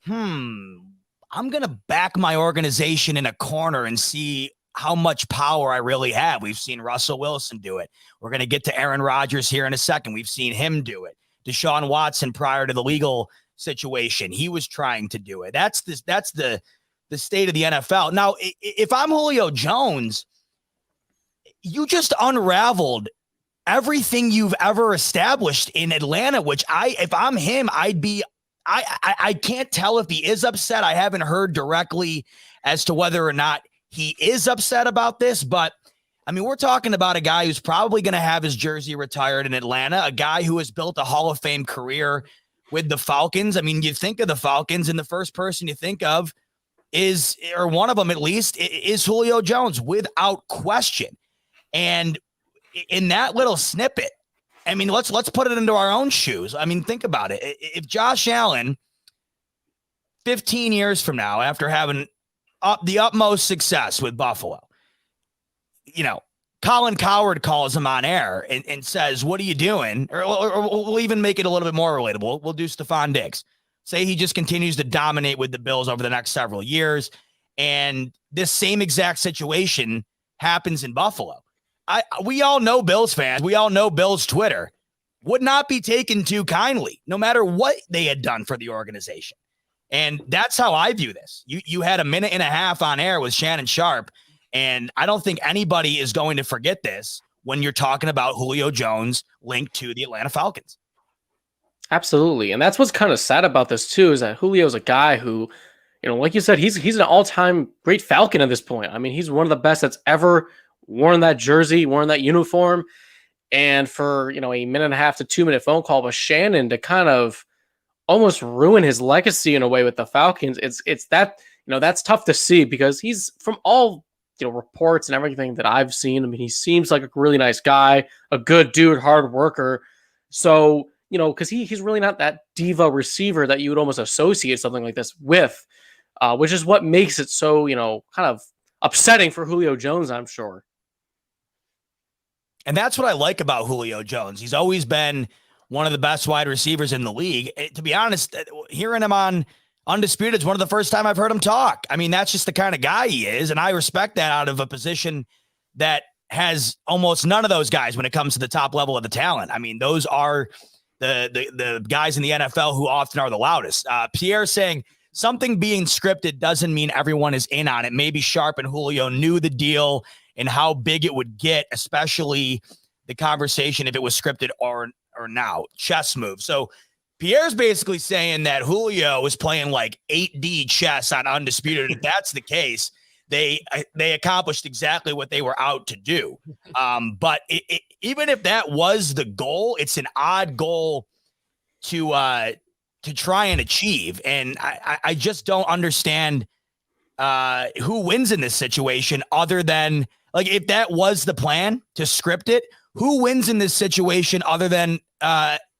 B: I'm going to back my organization in a corner and see how much power I really have. We've seen Russell Wilson do it. We're going to get to Aaron Rodgers here in a second. We've seen him do it. Deshaun Watson, prior to the legal situation, he was trying to do it. That's the state of the NFL. Now, if I'm Julio Jones, you just unraveled everything you've ever established in Atlanta, which if I'm him, I can't tell if he is upset. I haven't heard directly as to whether or not he is upset about this, but I mean, we're talking about a guy who's probably going to have his jersey retired in Atlanta, a guy who has built a Hall of Fame career with the Falcons. I mean, you think of the Falcons and the first person you think of is, or one of them at least, is Julio Jones without question. And in that little snippet, I mean, let's put it into our own shoes. I mean, think about it. If Josh Allen, 15 years from now, after having the utmost success with Buffalo, Colin Cowherd calls him on air and says, what are you doing? Or we'll even make it a little bit more relatable. We'll do Stephon Diggs. Say he just continues to dominate with the Bills over the next several years, and this same exact situation happens in Buffalo. We all know Bills fans. We all know Bills Twitter would not be taken too kindly, no matter what they had done for the organization. And that's how I view this. You had a minute and a half on air with Shannon Shape, and I don't think anybody is going to forget this when you're talking about Julio Jones linked to the Atlanta Falcons.
D: Absolutely. And that's what's kind of sad about this too, is that Julio's a guy who, like you said, he's an all-time great Falcon at this point. I mean, he's one of the best that's ever worn that jersey, worn that uniform. And for, a minute and a half to 2 minute phone call with Shannon to kind of almost ruin his legacy in a way with the Falcons, it's that, that's tough to see, because he's, from all, reports and everything that I've seen, I mean, he seems like a really nice guy, a good dude, hard worker. So, because he's really not that diva receiver that you would almost associate something like this with, which is what makes it so, kind of upsetting for Julio Jones, I'm sure.
B: And that's what I like about Julio Jones. He's always been one of the best wide receivers in the league. To be honest, hearing him on Undisputed is one of the first time I've heard him talk. I mean, that's just the kind of guy he is, and I respect that out of a position that has almost none of those guys when it comes to the top level of the talent. I mean, those are the guys in the NFL who often are the loudest. Pierre saying something being scripted doesn't mean everyone is in on it. Maybe Shape and Julio knew the deal and how big it would get, especially the conversation if it was scripted or or now chess move. So Pierre's basically saying that Julio was playing like 8D chess on Undisputed. If that's the case, they accomplished exactly what they were out to do. But even if that was the goal, it's an odd goal to try and achieve. And I just don't understand who wins in this situation other than, like, if that was the plan to script it, who wins in this situation other than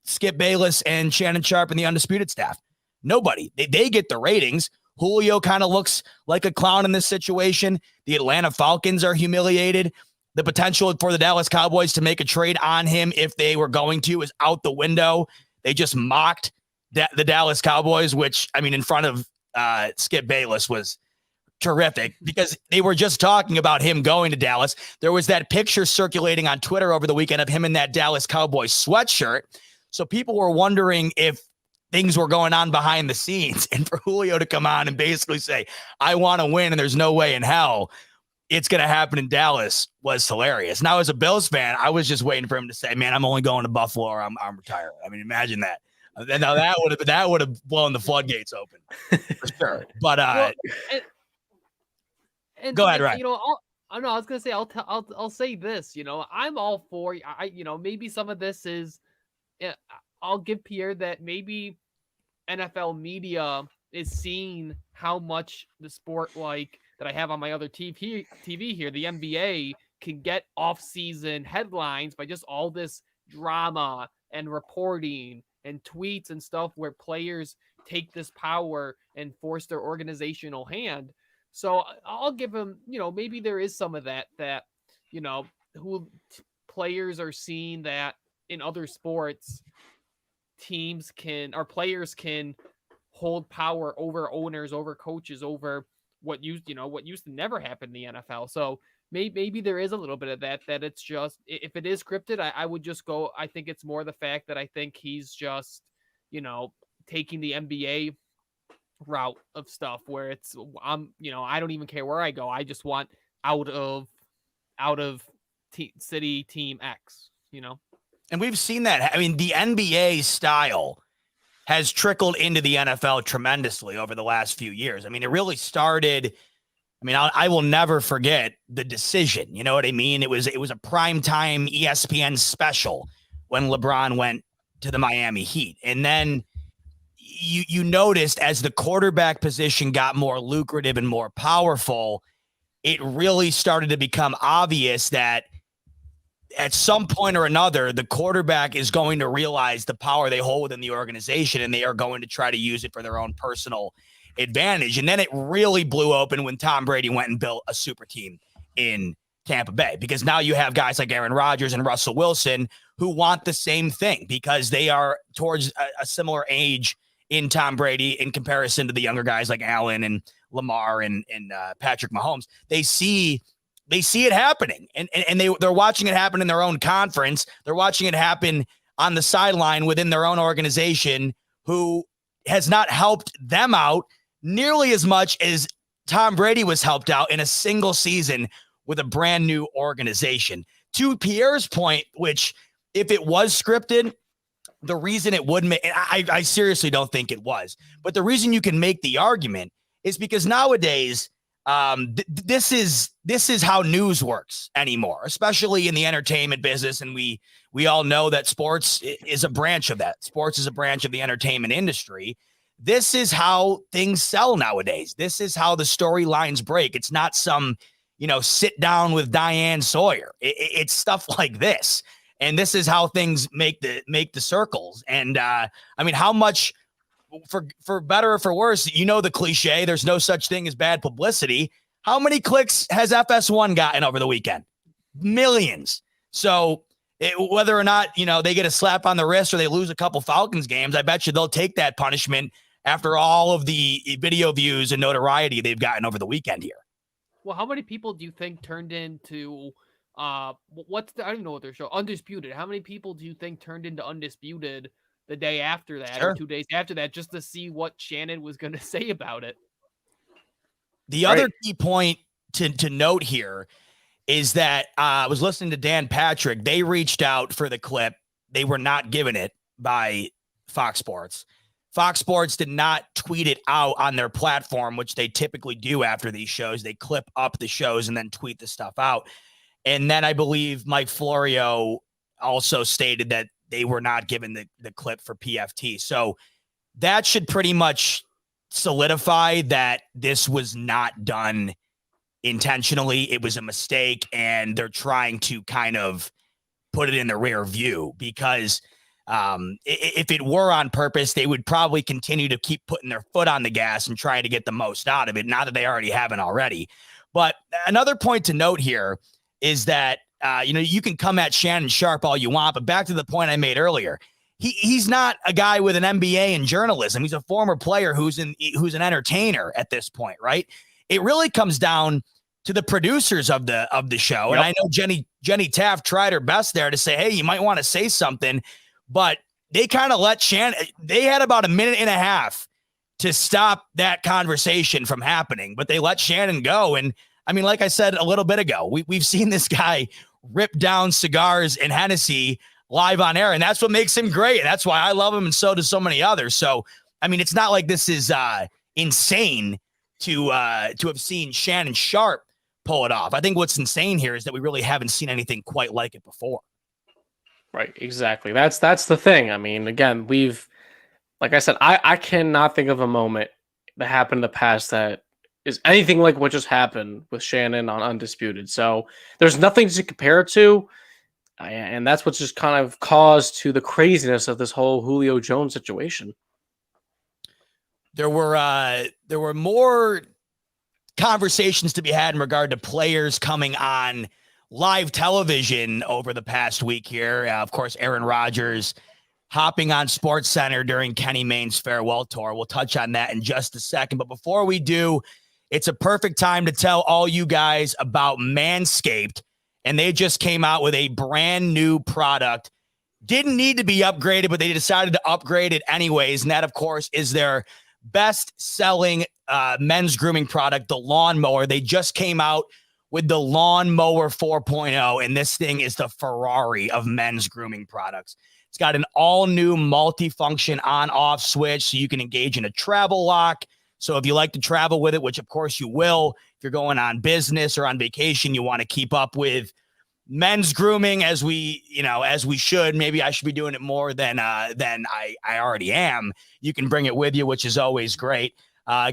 B: Skip Bayless and Shannon Sharpe and the Undisputed staff? Nobody. They get the ratings. Julio kind of looks like a clown in this situation. The Atlanta Falcons are humiliated. The potential for the Dallas Cowboys to make a trade on him, if they were going to, is out the window. They just mocked the Dallas Cowboys, which, I mean, in front of Skip Bayless was terrific, because they were just talking about him going to Dallas. There was that picture circulating on Twitter over the weekend of him in that Dallas Cowboys sweatshirt. So people were wondering if things were going on behind the scenes, and for Julio to come on and basically say, I want to win and there's no way in hell it's going to happen in Dallas, was hilarious. Now, as a Bills fan, I was just waiting for him to say, man, I'm only going to Buffalo or I'm retired. I mean, imagine that. Now that would have blown the floodgates open for sure. But go ahead, Ryan.
C: You know, I was gonna say I'll say this. You know, I'm all for. Maybe some of this is. I'll give Pierre that maybe NFL media is seeing how much the sport, like that I have on my other TV here, the NBA, can get off-season headlines by just all this drama and reporting and tweets and stuff where players take this power and force their organizational hand. So I'll give him, maybe there is some of that, who players are seeing that in other sports, players can hold power over owners, over coaches, over what used to never happen in the NFL. So maybe there is a little bit of that it's just, if it is scripted, I would just go, I think it's more the fact that I think he's just, taking the NBA route of stuff where it's, I don't even care where I go. I just want out of city team X,
B: And we've seen that. I mean, the NBA style has trickled into the NFL tremendously over the last few years. I mean, it really started. I mean, I will never forget The Decision. You know what I mean? It was a primetime ESPN special when LeBron went to the Miami Heat. And then you noticed as the quarterback position got more lucrative and more powerful, it really started to become obvious that at some point or another, the quarterback is going to realize the power they hold within the organization, and they are going to try to use it for their own personal advantage. And then it really blew open when Tom Brady went and built a super team in Tampa Bay, because now you have guys like Aaron Rodgers and Russell Wilson who want the same thing, because they are towards a similar age in Tom Brady in comparison to the younger guys like Allen and Lamar and Patrick Mahomes. They see it happening, and they're watching it happen in their own conference. They're watching it happen on the sideline within their own organization, who has not helped them out nearly as much as Tom Brady was helped out in a single season with a brand new organization. To Pierre's point, which if it was scripted, the reason it would make, I seriously don't think it was, but the reason you can make the argument is because nowadays, this is how news works anymore, especially in the entertainment business. And we all know that sports is a branch of that. Sports is a branch of the entertainment industry. This is how things sell nowadays. This is how the storylines break. It's not some, sit down with Diane Sawyer. It's stuff like this. And this is how things make the circles. And I mean, how much, for better or for worse, the cliche, there's no such thing as bad publicity. How many clicks has FS1 gotten over the weekend? Millions. So whether or not, they get a slap on the wrist or they lose a couple Falcons games, I bet you they'll take that punishment after all of the video views and notoriety they've gotten over the weekend here.
C: Well, how many people do you think turned into I don't even know what their show, Undisputed? How many people do you think turned into Undisputed the day after that, or 2 days after that, just to see what Shannon was going to say about it?
B: The other key point to note here is that I was listening to Dan Patrick. They reached out for the clip they were not given it by Fox Sports. Fox Sports did not tweet it out on their platform, which they typically do after these shows. They clip up the shows and then tweet the stuff out. And then I believe Mike Florio also stated that they were not given the clip for PFT. So that should pretty much solidify that this was not done intentionally. It was a mistake, and they're trying to kind of put it in the rear view, because if it were on purpose, they would probably continue to keep putting their foot on the gas and try to get the most out of it. Not that they already haven't already. But another point to note here is that, you can come at Shannon Sharpe all you want, but back to the point I made earlier, he's not a guy with an MBA in journalism. He's a former player who's an entertainer at this point, right? It really comes down to the producers of the show. Yep. And I know Jenny Taft tried her best there to say, hey, you might want to say something, but they kind of let Shannon, they had about a minute and a half to stop that conversation from happening, but they let Shannon go. And I mean, like I said a little bit ago, we've seen this guy rip down cigars and Hennessy live on air, and that's what makes him great. And that's why I love him, and so do so many others. So, I mean, it's not like this is insane to have seen Shannon Sharpe pull it off. I think what's insane here is that we really haven't seen anything quite like it before.
D: Right, exactly. That's the thing. I mean, again, like I said, I cannot think of a moment that happened in the past that is anything like what just happened with Shannon on Undisputed. So there's nothing to compare it to. And that's what's just kind of caused to the craziness of this whole Julio Jones situation.
B: There were more conversations to be had in regard to players coming on live television over the past week here. Of course, Aaron Rodgers hopping on SportsCenter during Kenny Mayne's farewell tour. We'll touch on that in just a second. But before we do, it's a perfect time to tell all you guys about Manscaped. And they just came out with a brand new product. Didn't need to be upgraded, but they decided to upgrade it anyways. And that, of course, is their best-selling men's grooming product, the lawnmower. They just came out with the Lawnmower 4.0, and this thing is the Ferrari of men's grooming products. It's got an all-new multi-function on-off switch, so you can engage in a travel lock. So if you like to travel with it, which of course you will, if you're going on business or on vacation, you want to keep up with men's grooming as we should. Maybe I should be doing it more than I already am. You can bring it with you, which is always great.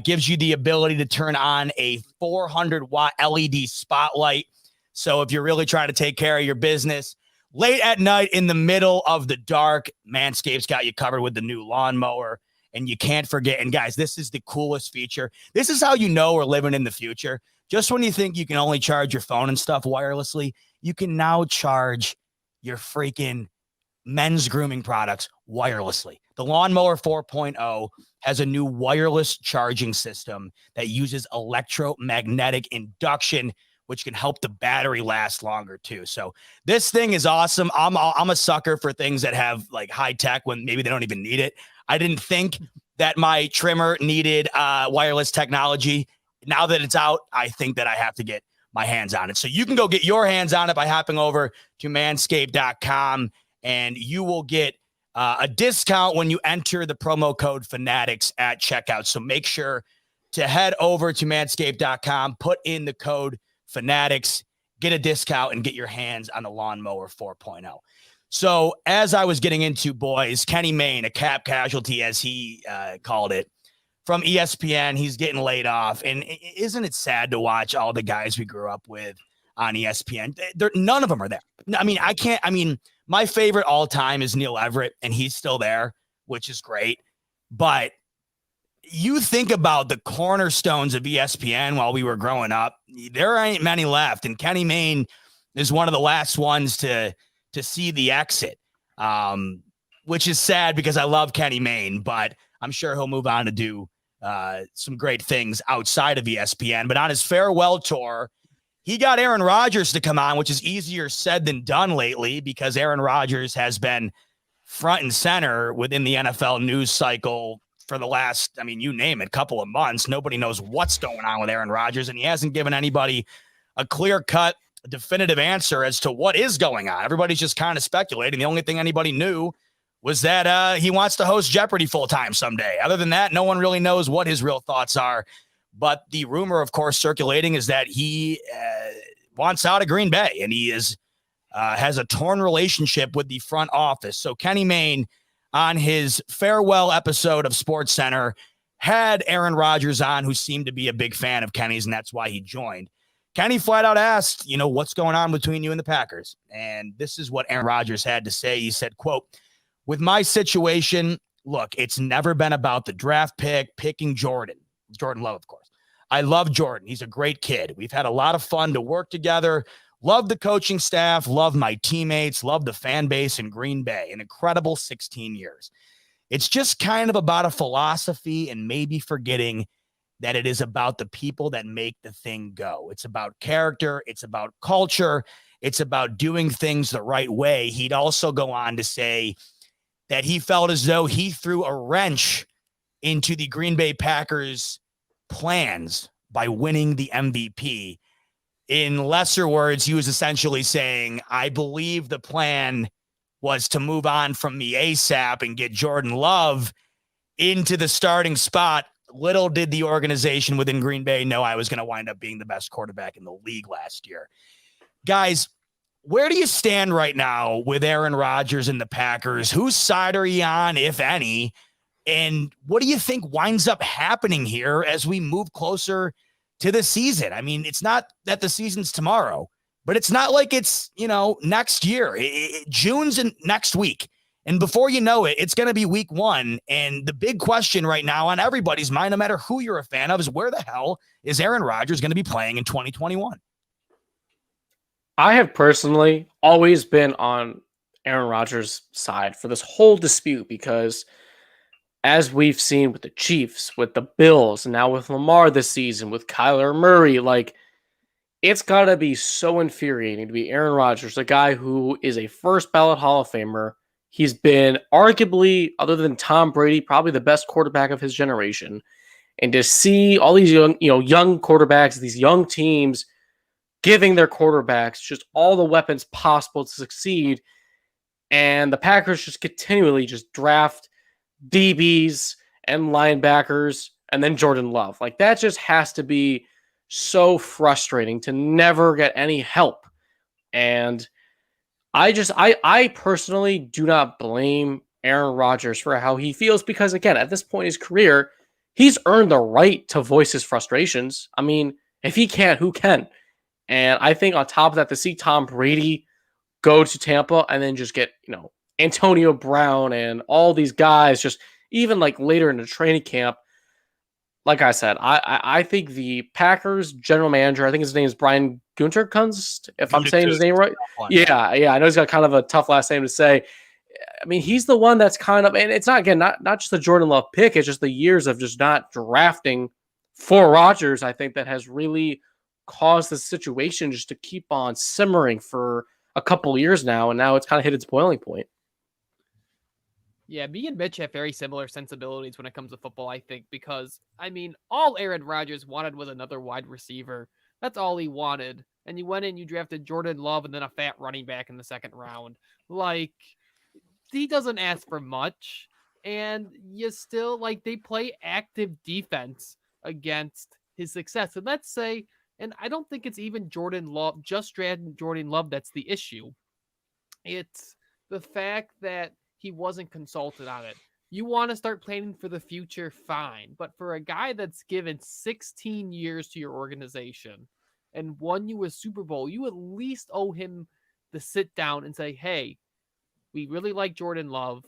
B: Gives you the ability to turn on a 400-watt LED spotlight. So if you're really trying to take care of your business late at night in the middle of the dark, Manscaped's got you covered with the new lawnmower. And you can't forget, and guys, this is the coolest feature. This is how you know we're living in the future. Just when you think you can only charge your phone and stuff wirelessly, you can now charge your freaking men's grooming products wirelessly. The Lawnmower 4.0 has a new wireless charging system that uses electromagnetic induction, which can help the battery last longer too. So this thing is awesome. I'm a sucker for things that have like high tech when maybe they don't even need it. I didn't think that my trimmer needed wireless technology. Now that it's out, I think that I have to get my hands on it. So you can go get your hands on it by hopping over to manscaped.com, and you will get a discount when you enter the promo code Fanatics at checkout. So make sure to head over to manscaped.com, put in the code Fanatics, get a discount, and get your hands on the Lawnmower 4.0. So as I was getting into, boys, Kenny Mayne, a cap casualty, as he called it, from ESPN, he's getting laid off. And isn't it sad to watch all the guys we grew up with on ESPN? None of them are there. I mean, my favorite all time is Neil Everett, and he's still there, which is great. But you think about the cornerstones of ESPN while we were growing up, there ain't many left. And Kenny Mayne is one of the last ones to see the exit, which is sad because I love Kenny Mayne, but I'm sure he'll move on to do some great things outside of ESPN. But on his farewell tour, he got Aaron Rodgers to come on, which is easier said than done lately because Aaron Rodgers has been front and center within the NFL news cycle for the last, you name it, couple of months. Nobody knows what's going on with Aaron Rodgers, and he hasn't given anybody a clear-cut definitive answer as to what is going on. Everybody's just kind of speculating. The only thing anybody knew was that he wants to host Jeopardy full time someday. Other than that, no one really knows what his real thoughts are. But the rumor, of course, circulating is that he wants out of Green Bay, and he has a torn relationship with the front office. So Kenny Mayne, on his farewell episode of SportsCenter, had Aaron Rodgers on, who seemed to be a big fan of Kenny's, and that's why he joined. Kenny flat out asked, what's going on between you and the Packers? And this is what Aaron Rodgers had to say. He said, quote, "With my situation, look, it's never been about the draft picking Jordan Love, of course. I love Jordan. He's a great kid. We've had a lot of fun to work together. Love the coaching staff, love my teammates, love the fan base in Green Bay. An incredible 16 years. It's just kind of about a philosophy and maybe forgetting that it is about the people that make the thing go. It's about character. It's about culture. It's about doing things the right way." He'd also go on to say that he felt as though he threw a wrench into the Green Bay Packers' plans by winning the MVP. In lesser words, he was essentially saying, I believe the plan was to move on from me ASAP and get Jordan Love into the starting spot. Little did the organization within Green Bay know I was going to wind up being the best quarterback in the league last year. Guys, where do you stand right now with Aaron Rodgers and the Packers? Whose side are you on, if any? And what do you think winds up happening here as we move closer to the season? I mean, it's not that the season's tomorrow, but it's not like it's, next year. June's next week. And before you know it, it's going to be week 1. And the big question right now on everybody's mind, no matter who you're a fan of, is where the hell is Aaron Rodgers going to be playing in 2021?
D: I have personally always been on Aaron Rodgers' side for this whole dispute because, as we've seen with the Chiefs, with the Bills, and now with Lamar this season, with Kyler Murray, it's got to be so infuriating to be Aaron Rodgers, a guy who is a first ballot Hall of Famer. He's been arguably, other than Tom Brady, probably the best quarterback of his generation. And to see all these young quarterbacks, these young teams giving their quarterbacks just all the weapons possible to succeed, and the Packers just continually just draft DBs and linebackers and then Jordan Love. That just has to be so frustrating to never get any help. And I personally do not blame Aaron Rodgers for how he feels because, again, at this point in his career, he's earned the right to voice his frustrations. I mean, if he can't, who can? And I think on top of that, to see Tom Brady go to Tampa and then just get, Antonio Brown and all these guys, just even later in the training camp, like I said, I think the Packers general manager, I think his name is Brian Gutekunst, if I'm saying his name right. Yeah. I know he's got kind of a tough last name to say. I mean, he's the one that's kind of, and it's not, again, not just the Jordan Love pick, it's just the years of just not drafting for Rodgers, I think, that has really caused the situation just to keep on simmering for a couple years now, and now it's kind of hit its boiling point.
C: Yeah, me and Mitch have very similar sensibilities when it comes to football, I think, because, all Aaron Rodgers wanted was another wide receiver. That's all he wanted. And you went in, you drafted Jordan Love and then a fat running back in the second round. He doesn't ask for much. And you still, they play active defense against his success. And let's say, and I don't think it's even Jordan Love, just drafting Jordan Love that's the issue. It's the fact that he wasn't consulted on it. You want to start planning for the future, fine. But for a guy that's given 16 years to your organization and won you a Super Bowl, you at least owe him the sit down and say, hey, we really like Jordan Love.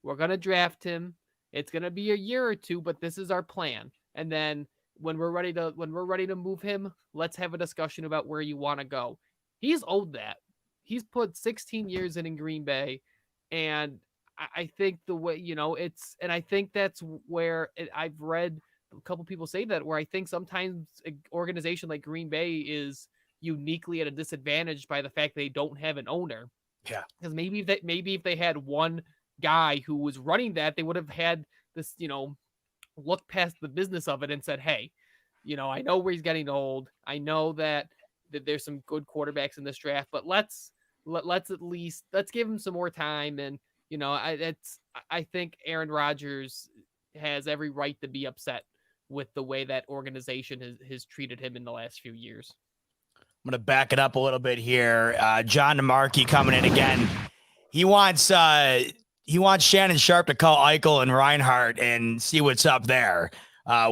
C: We're going to draft him. It's going to be a year or two, but this is our plan. And then when we're ready to move him, let's have a discussion about where you want to go. He's owed that. He's put 16 years in Green Bay. And I think the way, and I think that's where I've read a couple people say that, where I think sometimes an organization like Green Bay is uniquely at a disadvantage by the fact they don't have an owner.
B: Yeah.
C: Because maybe if they had one guy who was running that, they would have had this, look past the business of it and said, hey, I know where he's getting old. I know that there's some good quarterbacks in this draft, but let's give him some more time. And I think Aaron Rodgers has every right to be upset with the way that organization has treated him in the last few years.
B: I'm going to back it up a little bit here. John DeMarkey coming in again. He wants Shannon Sharpe to call Eichel and Reinhardt and see what's up there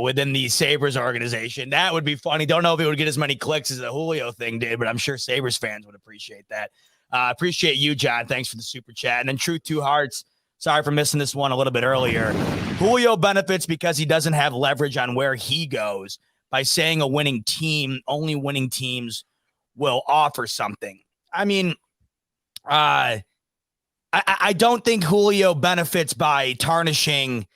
B: within the Sabres organization. That would be funny. Don't know if it would get as many clicks as the Julio thing did, but I'm sure Sabres fans would appreciate that. Appreciate you, John. Thanks for the super chat. And then Truth Two Hearts. Sorry for missing this one a little bit earlier. Julio benefits because he doesn't have leverage on where he goes by saying a winning team, only winning teams will offer something. I mean, I don't think Julio benefits by tarnishing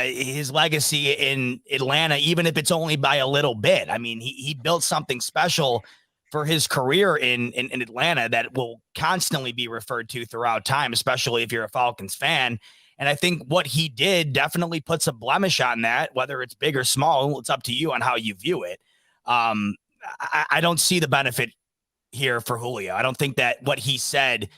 B: his legacy in Atlanta, even if it's only by a little bit. I mean, he built something special for his career in Atlanta that will constantly be referred to throughout time, especially if you're a Falcons fan. And I think what he did definitely puts a blemish on that, whether it's big or small. It's up to you on how you view it. I don't see the benefit here for Julio. I don't think that what he said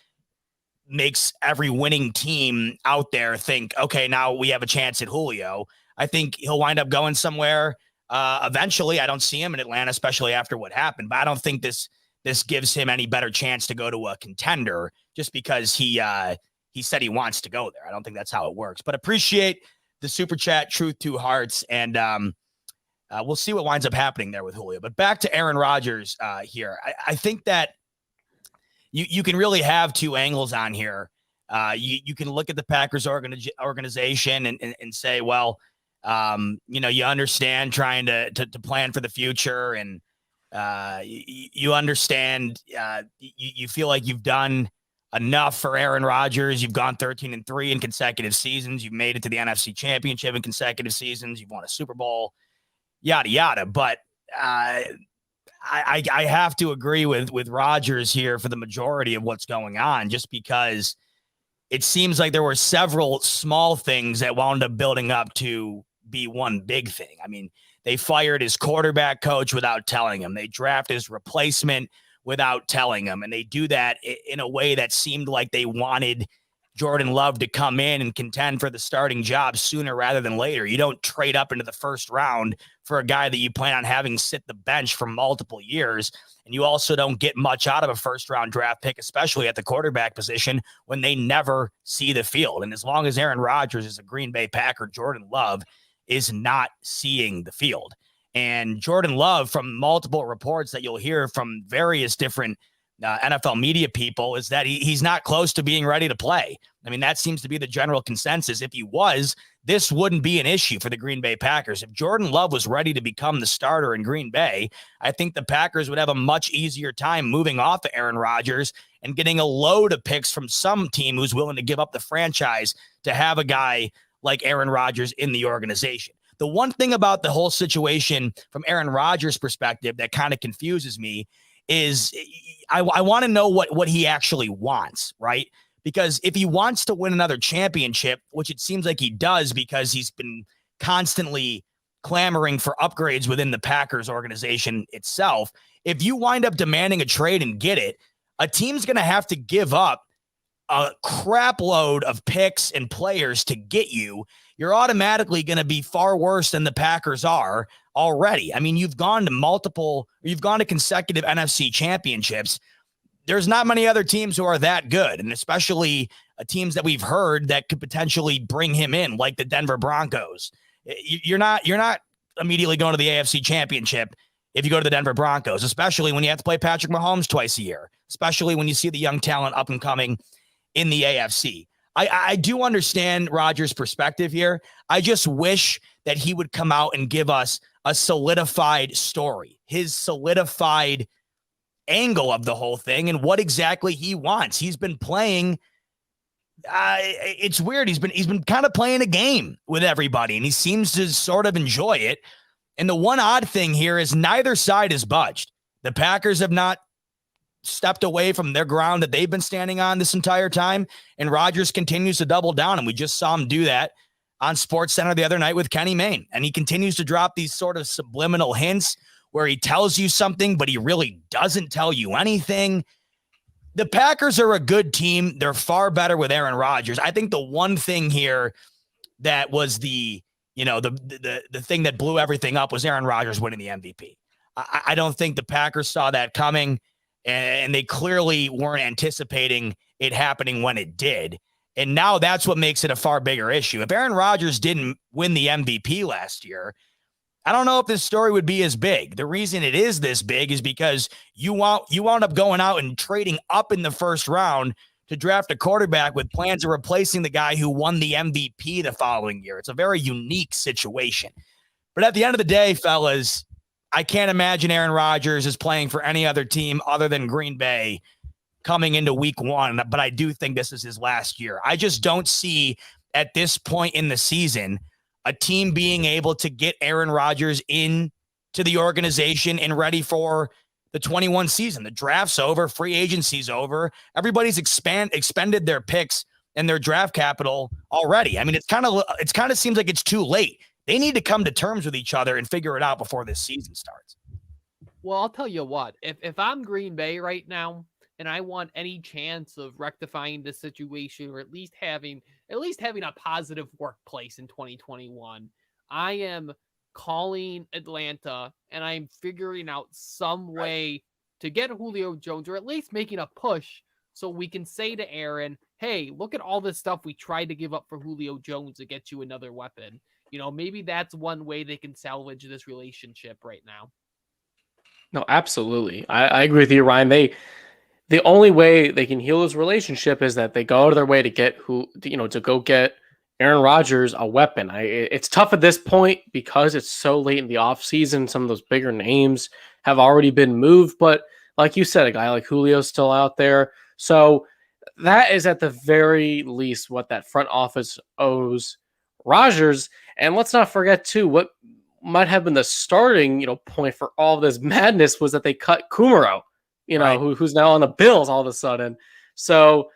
B: makes every winning team out there think, okay, now we have a chance at Julio. I think he'll wind up going somewhere eventually. I don't see him in Atlanta, especially after what happened, but I don't think this gives him any better chance to go to a contender just because he said he wants to go there. I don't think that's how it works, but appreciate the super chat, Truth Two Hearts. And we'll see what winds up happening there with Julio, but back to Aaron Rodgers here. I think that you can really have two angles on here. You can look at the Packers organization and say, well, you understand trying to plan for the future, and you understand you feel like you've done enough for Aaron Rodgers. You've gone 13-3 in consecutive seasons. You've made it to the NFC Championship in consecutive seasons. You've won a Super Bowl, yada yada. But I have to agree with Rodgers here for the majority of what's going on, just because it seems like there were several small things that wound up building up to be one big thing. I mean, they fired his quarterback coach without telling him. They drafted his replacement without telling him. And they do that in a way that seemed like they wanted Jordan Love to come in and contend for the starting job sooner rather than later. You don't trade up into the first round for a guy that you plan on having sit the bench for multiple years. And you also don't get much out of a first round draft pick, especially at the quarterback position, when they never see the field. And as long as Aaron Rodgers is a Green Bay Packer, Jordan Love is not seeing the field. And Jordan Love, from multiple reports that you'll hear from various different NFL media people, is that he's not close to being ready to play. I mean, that seems to be the general consensus. If he was, this wouldn't be an issue for the Green Bay Packers. If Jordan Love was ready to become the starter in Green Bay, I think the Packers would have a much easier time moving off of Aaron Rodgers and getting a load of picks from some team who's willing to give up the franchise to have a guy like Aaron Rodgers in the organization. The one thing about the whole situation from Aaron Rodgers' perspective that kind of confuses me is I want to know what he actually wants, right? Because if he wants to win another championship, which it seems like he does because he's been constantly clamoring for upgrades within the Packers organization itself, if you wind up demanding a trade and get it, a team's going to have to give up a crap load of picks and players to get you. You're automatically going to be far worse than the Packers are already. I mean, you've gone to consecutive NFC championships. There's not many other teams who are that good, and especially teams that we've heard that could potentially bring him in, like the Denver Broncos. You're not immediately going to the AFC Championship if you go to the Denver Broncos, especially when you have to play Patrick Mahomes twice a year, especially when you see the young talent up and coming in the AFC. I do understand Rodgers' perspective here. I just wish that he would come out and give us a solidified story, his solidified angle of the whole thing and what exactly he wants. He's been playing. It's weird. He's been kind of playing a game with everybody, and he seems to sort of enjoy it. And the one odd thing here is neither side has budged. The Packers have not stepped away from their ground that they've been standing on this entire time, and Rodgers continues to double down, and we just saw him do that on SportsCenter the other night with Kenny Mayne, and he continues to drop these sort of subliminal hints where he tells you something, but he really doesn't tell you anything. The Packers are a good team. They're far better with Aaron Rodgers. I think the one thing here that was the thing that blew everything up was Aaron Rodgers winning the MVP. I don't think the Packers saw that coming, and they clearly weren't anticipating it happening when it did. And now that's what makes it a far bigger issue. If Aaron Rodgers didn't win the MVP last year, I don't know if this story would be as big. The reason it is this big is because you wound up going out and trading up in the first round to draft a quarterback with plans of replacing the guy who won the MVP the following year. It's a very unique situation. But at the end of the day, fellas, I can't imagine Aaron Rodgers is playing for any other team other than Green Bay coming into week 1. But I do think this is his last year. I just don't see at this point in the season a team being able to get Aaron Rodgers into the organization and ready for the 21 season. The draft's over, free agency's over. Everybody's expended their picks and their draft capital already. I mean, it's kind of seems like it's too late. They need to come to terms with each other and figure it out before this season starts.
C: Well, I'll tell you what, if I'm Green Bay right now and I want any chance of rectifying the situation, or at least having a positive workplace in 2021, I am calling Atlanta and I'm figuring out some way to get Julio Jones, or at least making a push so we can say to Aaron, hey, look at all this stuff we tried to give up for Julio Jones to get you another weapon. Maybe that's one way they can salvage this relationship right now.
D: No, absolutely. I agree with you, Ryan. The only way they can heal this relationship is that they go out of their way to get to go get Aaron Rodgers a weapon. It's tough at this point because it's so late in the offseason. Some of those bigger names have already been moved, but like you said, a guy like Julio's still out there. So that is at the very least what that front office owes Rodgers. And let's not forget too, what might have been the starting, point for all of this madness was that they cut Kumaro,
B: right,
D: who's now on the Bills all of a sudden. So,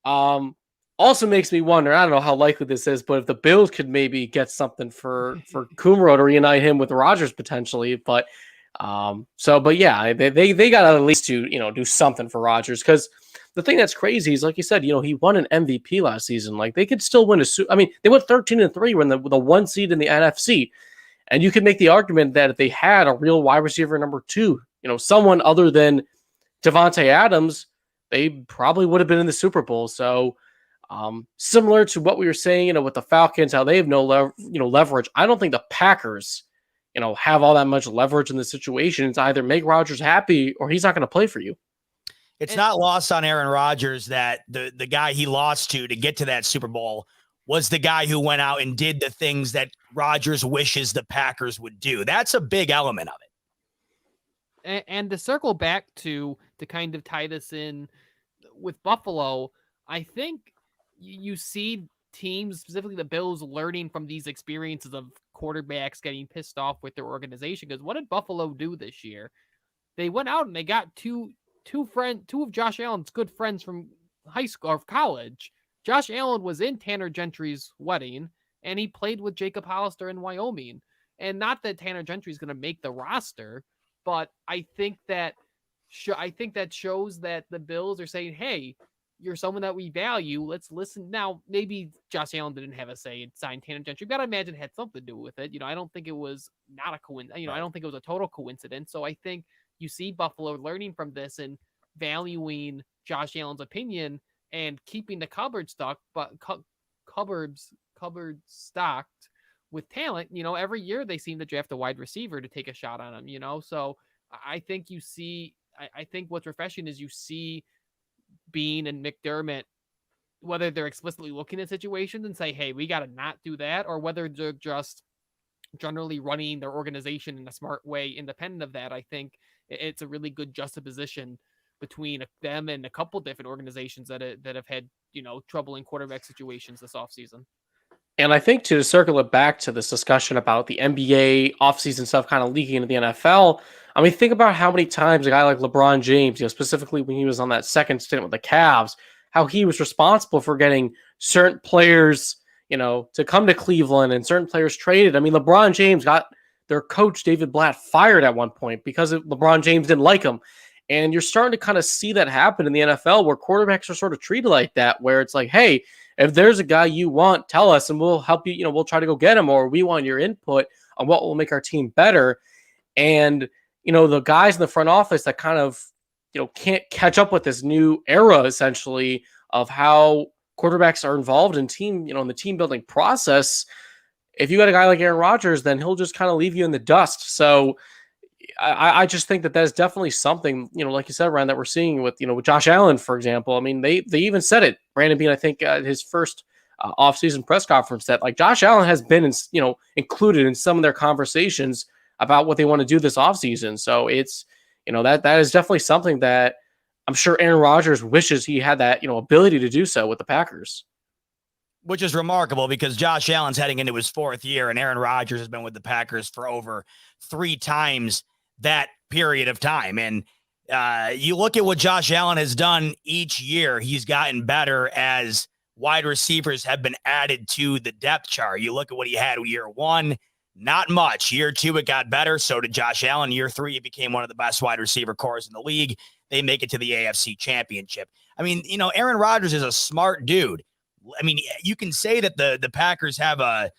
D: also makes me wonder, I don't know how likely this is, but if the Bills could maybe get something for Kumaro to reunite him with Rodgers potentially. But yeah, they got to at least do something for Rodgers, because the thing that's crazy is, like you said, he won an MVP last season. Like, they could still win they went 13-3 when the 1 seed in the NFC. And you could make the argument that if they had a real wide receiver number 2, someone other than Devontae Adams, they probably would have been in the Super Bowl. So, similar to what we were saying, with the Falcons, how they have no leverage. I don't think the Packers, have all that much leverage in the situation. It's either make Rodgers happy or he's not going to play for you.
B: It's not lost on Aaron Rodgers that the guy he lost to get to that Super Bowl was the guy who went out and did the things that Rodgers wishes the Packers would do. That's a big element of it.
C: And to circle back to kind of tie this in with Buffalo, I think you see teams, specifically the Bills, learning from these experiences of quarterbacks getting pissed off with their organization. Because what did Buffalo do this year? They went out and they got two of Josh Allen's good friends from high school or college. Josh Allen was in Tanner Gentry's wedding, and he played with Jacob Hollister in Wyoming. And not that Tanner Gentry is going to make the roster, but I think that shows that the Bills are saying, hey, you're someone that we value. Let's listen. Now, maybe Josh Allen didn't have a say in signing Tanner Gentry. You've got to imagine it had something to do with it. I don't think it was not a coincidence. I don't think it was a total coincidence. So I think you see Buffalo learning from this and valuing Josh Allen's opinion and keeping the cupboard stocked with talent. Every year they seem to draft a wide receiver to take a shot on him, so I think I think what's refreshing is you see Bean and McDermott, whether they're explicitly looking at situations and say, hey, we got to not do that, or whether they're just generally running their organization in a smart way independent of that. I think it's a really good juxtaposition between them and a couple different organizations that have had, trouble in quarterback situations this offseason.
D: And I think to circle it back to this discussion about the NBA offseason stuff kind of leaking into the NFL, I mean, think about how many times a guy like LeBron James, specifically when he was on that second stint with the Cavs, how he was responsible for getting certain players, to come to Cleveland and certain players traded. I mean, LeBron James got their coach, David Blatt, fired at one point because LeBron James didn't like him. And you're starting to kind of see that happen in the NFL where quarterbacks are sort of treated like that, where it's like, hey, if there's a guy you want, tell us and we'll help you. We'll try to go get him, or we want your input on what will make our team better. And, the guys in the front office that kind of, can't catch up with this new era, essentially, of how quarterbacks are involved in team, in the team building process. If you got a guy like Aaron Rodgers, then he'll just kind of leave you in the dust. So I just think that is definitely something, like you said, Ryan, that we're seeing with, with Josh Allen, for example. I mean, they even said it, Brandon Beane, I think his first offseason press conference, that like Josh Allen has been, included in some of their conversations about what they want to do this offseason. So it's, that is definitely something that I'm sure Aaron Rodgers wishes he had that, ability to do so with the Packers.
B: Which is remarkable because Josh Allen's heading into his 4th year and Aaron Rodgers has been with the Packers for over 3 times that period of time. And you look at what Josh Allen has done each year, he's gotten better as wide receivers have been added to the depth chart. You look at what he had year 1, not much. Year 2, it got better. So did Josh Allen. Year 3, he became one of the best wide receiver cores in the league. They make it to the AFC Championship. I mean, Aaron Rodgers is a smart dude. I mean, you can say that the Packers have a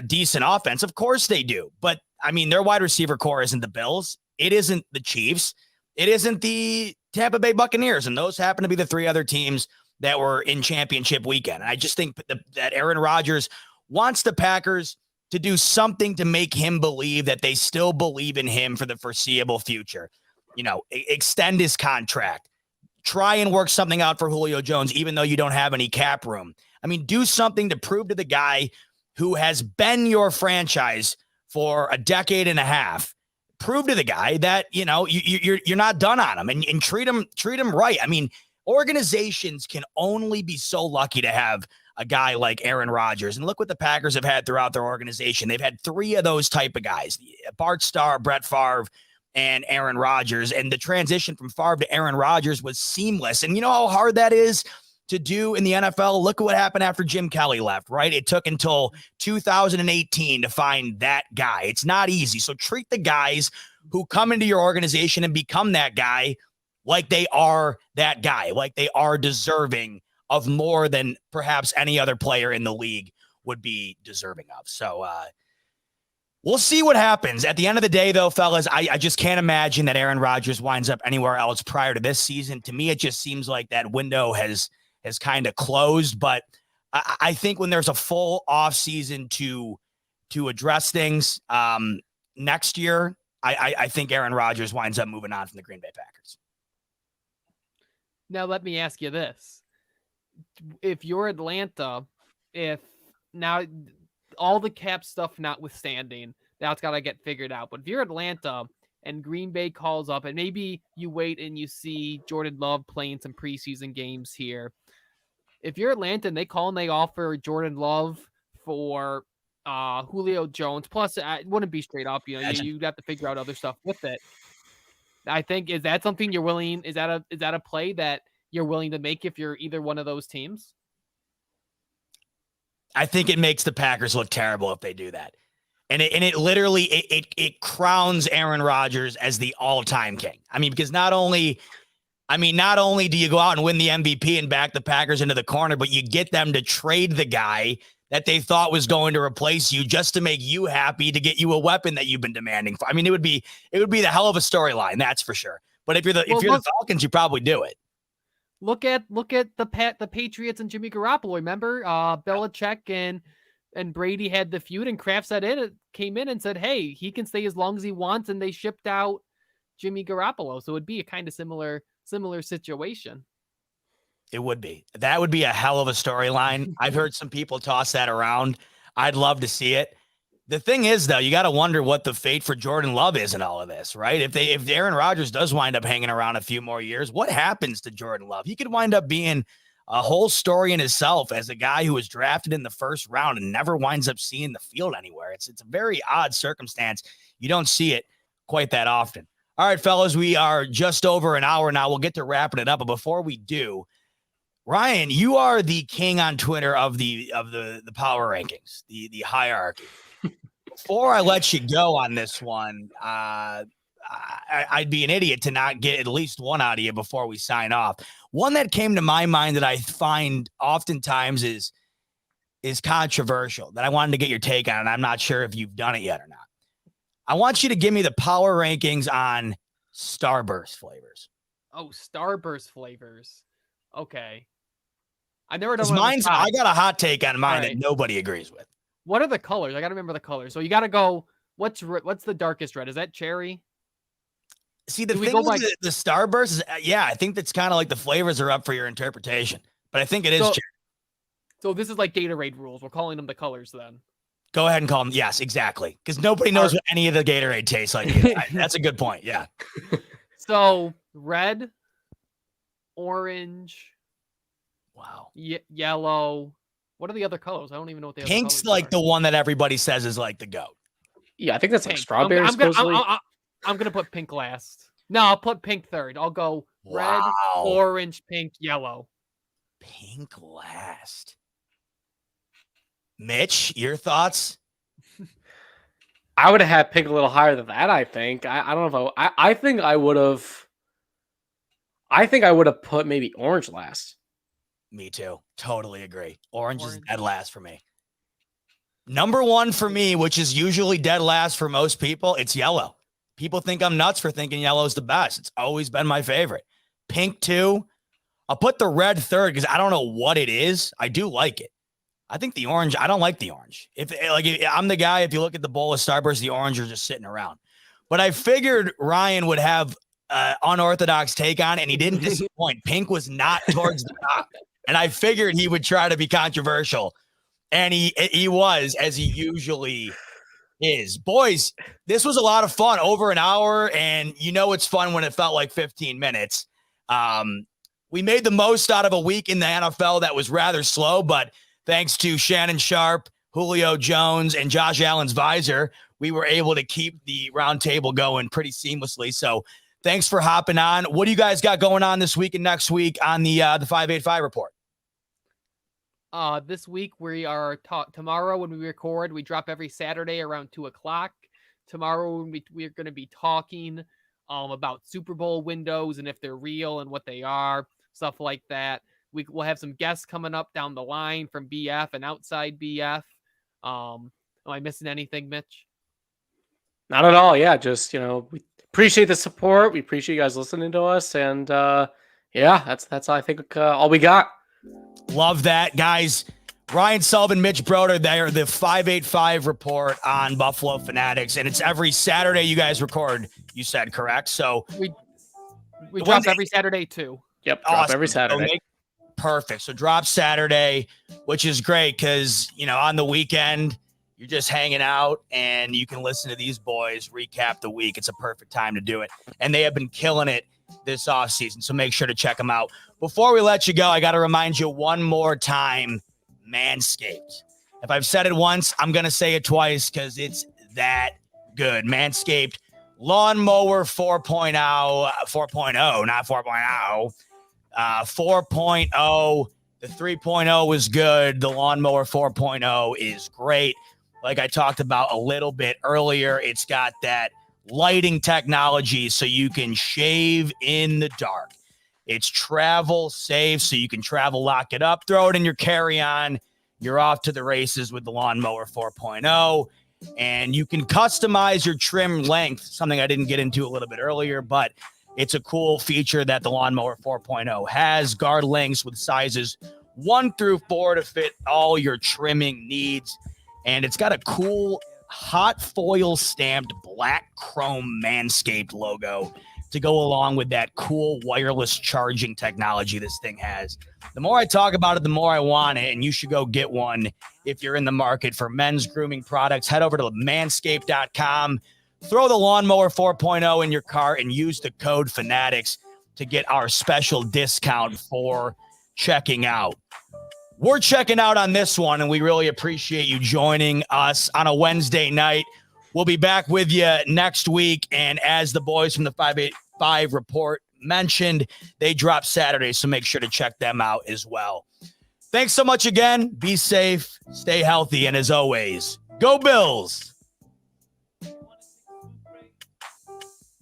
B: decent offense. Of course they do. But, I mean, their wide receiver core isn't the Bills. It isn't the Chiefs. It isn't the Tampa Bay Buccaneers. And those happen to be the 3 other teams that were in championship weekend. I just think that Aaron Rodgers wants the Packers to do something to make him believe that they still believe in him for the foreseeable future. Extend his contract. Try and work something out for Julio Jones, even though you don't have any cap room. I mean, do something to prove to the guy who has been your franchise for a decade and a half. Prove to the guy that, you're not done on him and treat him right. I mean, organizations can only be so lucky to have a guy like Aaron Rodgers. And look what the Packers have had throughout their organization. They've had 3 of those type of guys, Bart Starr, Brett Favre, and Aaron Rodgers. And the transition from Favre to Aaron Rodgers was seamless. And you know how hard that is to do in the NFL? Look at what happened after Jim Kelly left, right? It took until 2018 to find that guy. It's not easy. So treat the guys who come into your organization and become that guy like they are that guy, like they are deserving of more than perhaps any other player in the league would be deserving of. So, we'll see what happens. At the end of the day, though, fellas, I just can't imagine that Aaron Rodgers winds up anywhere else prior to this season. To me, it just seems like that window has kind of closed. But I think when there's a full offseason to address things next year, I think Aaron Rodgers winds up moving on from the Green Bay Packers.
C: Now, let me ask you this. If you're Atlanta, if now all the cap stuff notwithstanding, that's got to get figured out. But if you're Atlanta and Green Bay calls up and maybe you wait and you see Jordan Love playing some preseason games here. If you're Atlanta and they call and they offer Jordan Love for Julio Jones, plus it wouldn't be straight up, you'd have to figure out other stuff with it. I think, is that something you're willing, is that a play that you're willing to make if you're either one of those teams?
B: I think it makes the Packers look terrible if they do that. And it literally, it crowns Aaron Rodgers as the all-time king. I mean, because not only do you go out and win the MVP and back the Packers into the corner, but you get them to trade the guy that they thought was going to replace you just to make you happy, to get you a weapon that you've been demanding for. I mean, it would be the hell of a storyline, that's for sure. But if you're the Falcons, you probably do it.
C: Look at the Patriots and Jimmy Garoppolo. Remember, Belichick and Brady had the feud, and Kraft came in and said, "Hey, he can stay as long as he wants," and they shipped out Jimmy Garoppolo. So it'd be a kind of similar situation.
B: It would be. That would be a hell of a storyline. I've heard some people toss that around. I'd love to see it. The thing is, though, you got to wonder what the fate for Jordan Love is in all of this, right? If Aaron Rodgers does wind up hanging around a few more years, what happens to Jordan Love? He could wind up being a whole story in himself as a guy who was drafted in the first round and never winds up seeing the field anywhere. It's a very odd circumstance. You don't see it quite that often. All right, fellas, we are just over an hour now. We'll get to wrapping it up, but before we do, Ryan, you are the king on Twitter of the power rankings, the hierarchy. before I let you go on this one, I'd be an idiot to not get at least one out of you before we sign off. One that came to my mind that I find oftentimes is controversial that I wanted to get your take on, and I'm not sure if you've done it yet or not. I want you to give me the power rankings on Starburst flavors.
C: Oh, Starburst flavors. Okay. I never done one.
B: I got a hot take on mine
C: right.
B: that nobody agrees with.
C: What are the colors? I got to remember the colors. So you got to go, what's the darkest red? Is that cherry?
B: See, the thing with the Starburst is, I think that's kind of like the flavors are up for your interpretation, but I think it is cherry.
C: So this is like Gatorade rules. We're calling them the colors then.
B: Go ahead and call them. Yes, exactly. Because nobody knows what any of the Gatorade tastes like. That's a good point. Yeah.
C: So red, orange.
B: Wow.
C: Yellow. What are the other colors? I don't even know what the
B: Pink's
C: other colors
B: like
C: are.
B: the one that everybody says is like the GOAT.
D: Yeah, I think that's
C: Pink.
D: like strawberry.
C: I'm gonna put pink last. No, I'll put pink third. I'll go red, orange, pink, yellow.
B: Pink last. Mitch, your thoughts?
D: I would have had pink a little higher than that. I think. I don't know if I think I would have. I think I would have put maybe orange last.
B: Me too. Totally agree. Orange is dead last for me. Number one for me, which is usually dead last for most people, it's yellow. People think I'm nuts for thinking yellow is the best. It's always been my favorite. Pink two. I'll put the red third because I don't know what it is. I do like it. I think the orange, I don't like the orange. If I'm the guy, if you look at the bowl of Starburst, the orange are just sitting around. But I figured Ryan would have an unorthodox take on it, and he didn't disappoint. Pink was not towards the top. And I figured he would try to be controversial. And he was, as he usually is. Boys, this was a lot of fun, over an hour. And you know it's fun when it felt like 15 minutes. We made the most out of a week in the NFL that was rather slow, but thanks to Shannon Shape, Julio Jones, and Josh Allen's visor, we were able to keep the round table going pretty seamlessly. So thanks for hopping on. What do you guys got going on this week and next week on the 585 report?
C: This week we are tomorrow when we record, we drop every Saturday around 2:00. Tomorrow we're going to be talking about Super Bowl windows and if they're real and what they are, stuff like that. We'll have some guests coming up down the line from BF and outside BF. Am I missing anything, Mitch?
D: Not at all. Yeah, just we appreciate the support. We appreciate you guys listening to us, and that's I think all we got.
B: Love that, guys. Ryan Sullivan, Mitch Broder, they are the 585 report on Buffalo Fanatics, and it's every Saturday you guys record. You said correct? So
C: we drop every Saturday too.
D: Yep, drop every Saturday.
B: Perfect. So drop Saturday, which is great because, on the weekend, you're just hanging out and you can listen to these boys recap the week. It's a perfect time to do it. And they have been killing it this offseason, so make sure to check them out. Before we let you go, I got to remind you one more time, Manscaped. If I've said it once, I'm going to say it twice because it's that good. Manscaped Lawnmower 4.0, not 4.0. 4.0, the 3.0 was good. The Lawnmower 4.0 is great. Like I talked about a little bit earlier, it's got that lighting technology so you can shave in the dark. It's travel safe, so you can travel, lock it up, throw it in your carry-on. You're off to the races with the Lawnmower 4.0, and you can customize your trim length, something I didn't get into a little bit earlier, but it's a cool feature that the Lawnmower 4.0 has. Guard lengths with sizes 1 through 4 to fit all your trimming needs. And it's got a cool hot foil stamped black chrome Manscaped logo to go along with that cool wireless charging technology this thing has. The more I talk about it, the more I want it, and you should go get one if you're in the market for men's grooming products. Head over to manscaped.com. Throw the Lawnmower 4.0 in your cart and use the code Fanatics to get our special discount for checking out. We're checking out on this one, and we really appreciate you joining us on a Wednesday night. We'll be back with you next week, and as the boys from the 585 report mentioned, they drop Saturday, so make sure to check them out as well. Thanks so much again. Be safe, stay healthy, and as always, go Bills!